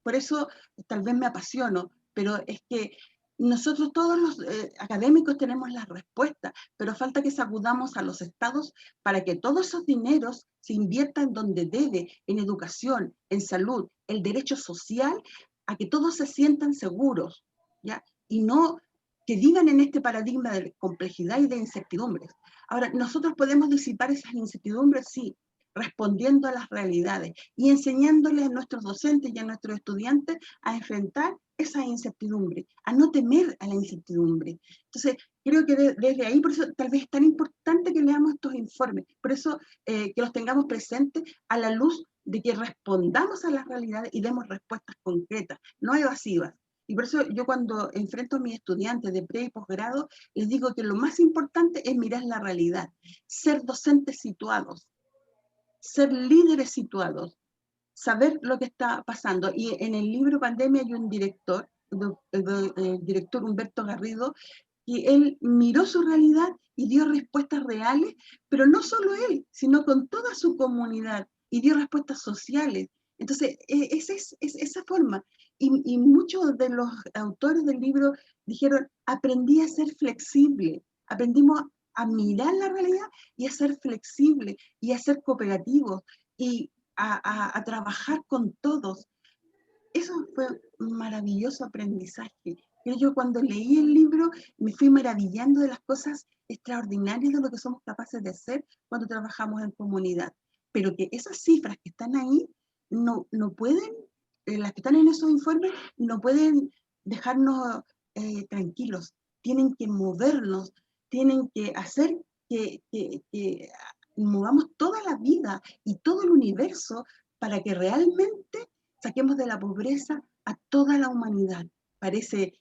Por eso tal vez me apasiono, pero es que nosotros todos los académicos tenemos la respuesta, pero falta que sacudamos a los estados para que todos esos dineros se inviertan donde debe, en educación, en salud, el derecho social, a que todos se sientan seguros, ¿ya? Y no que vivan en este paradigma de complejidad y de incertidumbres. Ahora, ¿nosotros podemos disipar esas incertidumbres? Sí, respondiendo a las realidades y enseñándoles a nuestros docentes y a nuestros estudiantes a enfrentar esa incertidumbre, a no temer a la incertidumbre. Entonces, creo que desde ahí, por eso tal vez es tan importante que leamos estos informes, por eso que los tengamos presentes a la luz de que respondamos a las realidades y demos respuestas concretas, no evasivas. Y por eso yo cuando enfrento a mis estudiantes de pre y posgrado, les digo que lo más importante es mirar la realidad, ser docentes situados, ser líderes situados, saber lo que está pasando. Y en el libro Pandemia hay un director, el director Humberto Garrido, y él miró su realidad y dio respuestas reales, pero no solo él, sino con toda su comunidad, y dio respuestas sociales. Entonces, es esa forma. Y muchos de los autores del libro dijeron, aprendí a ser flexible, aprendimos a mirar la realidad y a ser flexible y a ser cooperativos y a trabajar con todos. Eso fue un maravilloso aprendizaje. Yo cuando leí el libro me fui maravillando de las cosas extraordinarias de lo que somos capaces de hacer cuando trabajamos en comunidad. Pero que esas cifras que están ahí no pueden, las que están en esos informes, no pueden dejarnos tranquilos. Tienen que movernos, tienen que hacer que movamos toda la vida y todo el universo para que realmente saquemos de la pobreza a toda la humanidad. Parece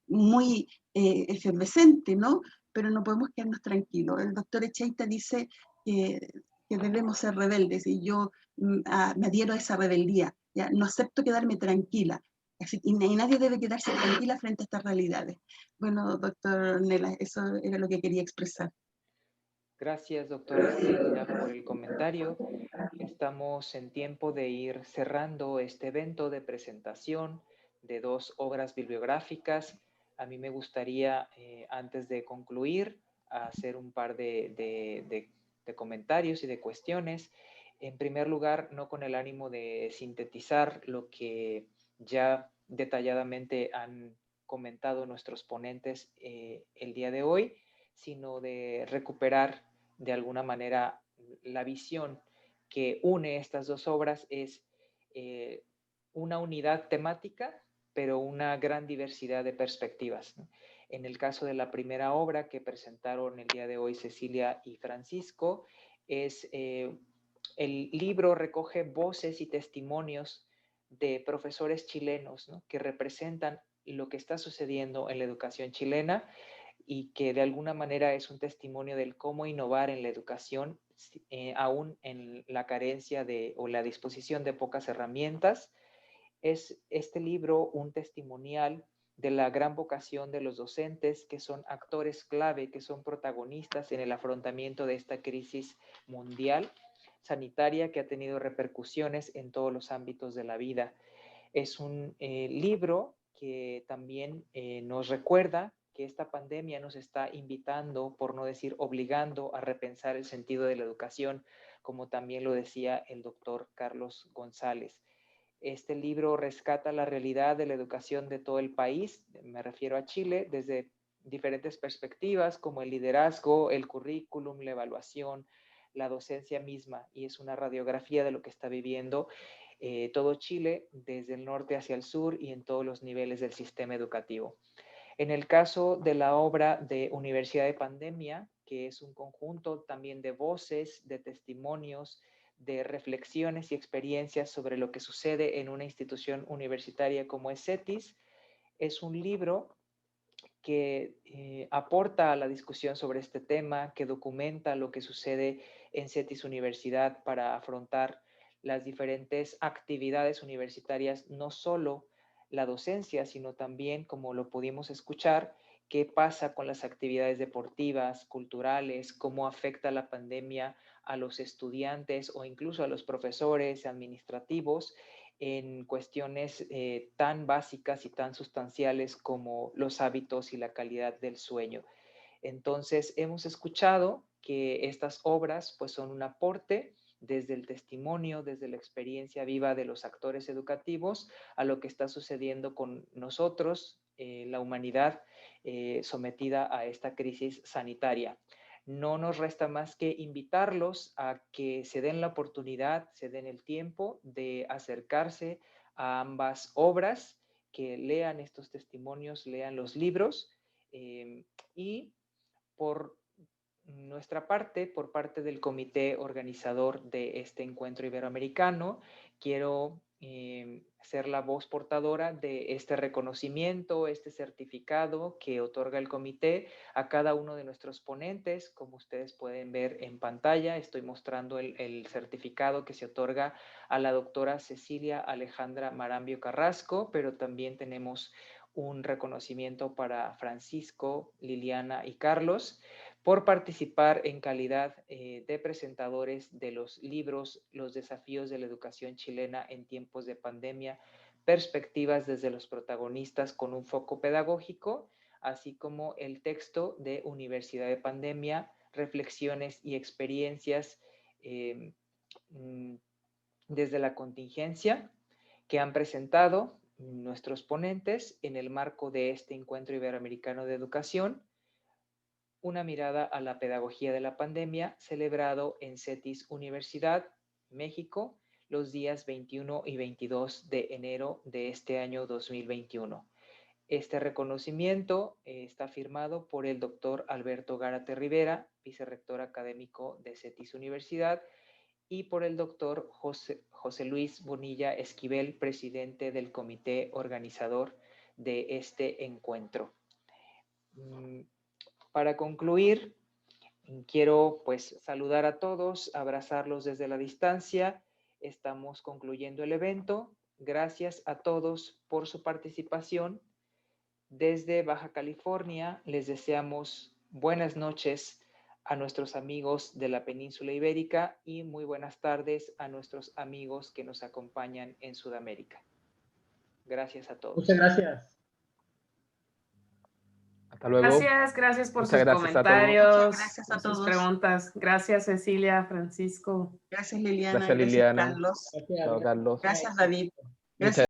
muy efervescente, ¿no? Pero no podemos quedarnos tranquilos. El doctor Echeita dice que debemos ser rebeldes y yo me adhiero a esa rebeldía. ¿Ya? No acepto quedarme tranquila. Así, y nadie debe quedarse tranquila frente a estas realidades. Bueno, doctor Nela, eso era lo que quería expresar. Gracias, doctora Estrella, por el comentario. Estamos en tiempo de ir cerrando este evento de presentación de 2 obras bibliográficas. A mí me gustaría, antes de concluir, hacer un par de comentarios y de cuestiones. En primer lugar, no con el ánimo de sintetizar lo que ya detalladamente han comentado nuestros ponentes el día de hoy, sino de recuperar de alguna manera la visión que une estas 2 obras. Es una unidad temática, pero una gran diversidad de perspectivas, ¿no? En el caso de la primera obra que presentaron el día de hoy Cecilia y Francisco, es el libro recoge voces y testimonios de profesores chilenos, ¿no?, que representan lo que está sucediendo en la educación chilena y que de alguna manera es un testimonio del cómo innovar en la educación, aún en la carencia o la disposición de pocas herramientas. Es este libro un testimonial de la gran vocación de los docentes, que son actores clave, que son protagonistas en el afrontamiento de esta crisis mundial sanitaria que ha tenido repercusiones en todos los ámbitos de la vida. Es un libro que también nos recuerda que esta pandemia nos está invitando, por no decir obligando, a repensar el sentido de la educación, como también lo decía el doctor Carlos González. Este libro rescata la realidad de la educación de todo el país, me refiero a Chile, desde diferentes perspectivas como el liderazgo, el currículum, la evaluación, la docencia misma, y es una radiografía de lo que está viviendo todo Chile, desde el norte hacia el sur y en todos los niveles del sistema educativo. En el caso de la obra de Universidad de Pandemia, que es un conjunto también de voces, de testimonios, de reflexiones y experiencias sobre lo que sucede en una institución universitaria como es CETIS, es un libro que aporta a la discusión sobre este tema, que documenta lo que sucede en CETIS Universidad para afrontar las diferentes actividades universitarias, no solo la docencia, sino también, como lo pudimos escuchar, qué pasa con las actividades deportivas, culturales, cómo afecta la pandemia a los estudiantes o incluso a los profesores administrativos en cuestiones tan básicas y tan sustanciales como los hábitos y la calidad del sueño. Entonces, hemos escuchado que estas obras pues son un aporte desde el testimonio, desde la experiencia viva de los actores educativos a lo que está sucediendo con nosotros, la humanidad sometida a esta crisis sanitaria. No nos resta más que invitarlos a que se den la oportunidad, se den el tiempo de acercarse a ambas obras, que lean estos testimonios, lean los libros, y por nuestra parte, por parte del comité organizador de este encuentro iberoamericano, quiero ser la voz portadora de este reconocimiento, este certificado que otorga el comité a cada uno de nuestros ponentes. Como ustedes pueden ver en pantalla, estoy mostrando el certificado que se otorga a la doctora Cecilia Alejandra Marambio Carrasco, pero también tenemos un reconocimiento para Francisco, Liliana y Carlos por participar en calidad de presentadores de los libros Los desafíos de la educación chilena en tiempos de pandemia, perspectivas desde los protagonistas con un foco pedagógico, así como el texto de Universidad de Pandemia, reflexiones y experiencias desde la contingencia, que han presentado nuestros ponentes en el marco de este Encuentro Iberoamericano de Educación, una mirada a la pedagogía de la pandemia, celebrado en CETIS Universidad, México, los días 21 y 22 de enero de este año 2021. Este reconocimiento está firmado por el doctor Alberto Gárate Rivera, vicerrector académico de CETIS Universidad, y por el doctor José Luis Bonilla Esquivel, presidente del comité organizador de este encuentro. Para concluir, quiero pues saludar a todos, abrazarlos desde la distancia. Estamos concluyendo el evento. Gracias a todos por su participación. Desde Baja California les deseamos buenas noches a nuestros amigos de la península ibérica y muy buenas tardes a nuestros amigos que nos acompañan en Sudamérica. Gracias a todos. Muchas gracias. Hasta luego. Gracias por Muchas sus gracias comentarios, gracias a por sus todos. preguntas. Gracias, Cecilia, Francisco. Gracias, Liliana. Gracias, Liliana. Carlos. Gracias. Chao, Carlos. Gracias, David. Muchas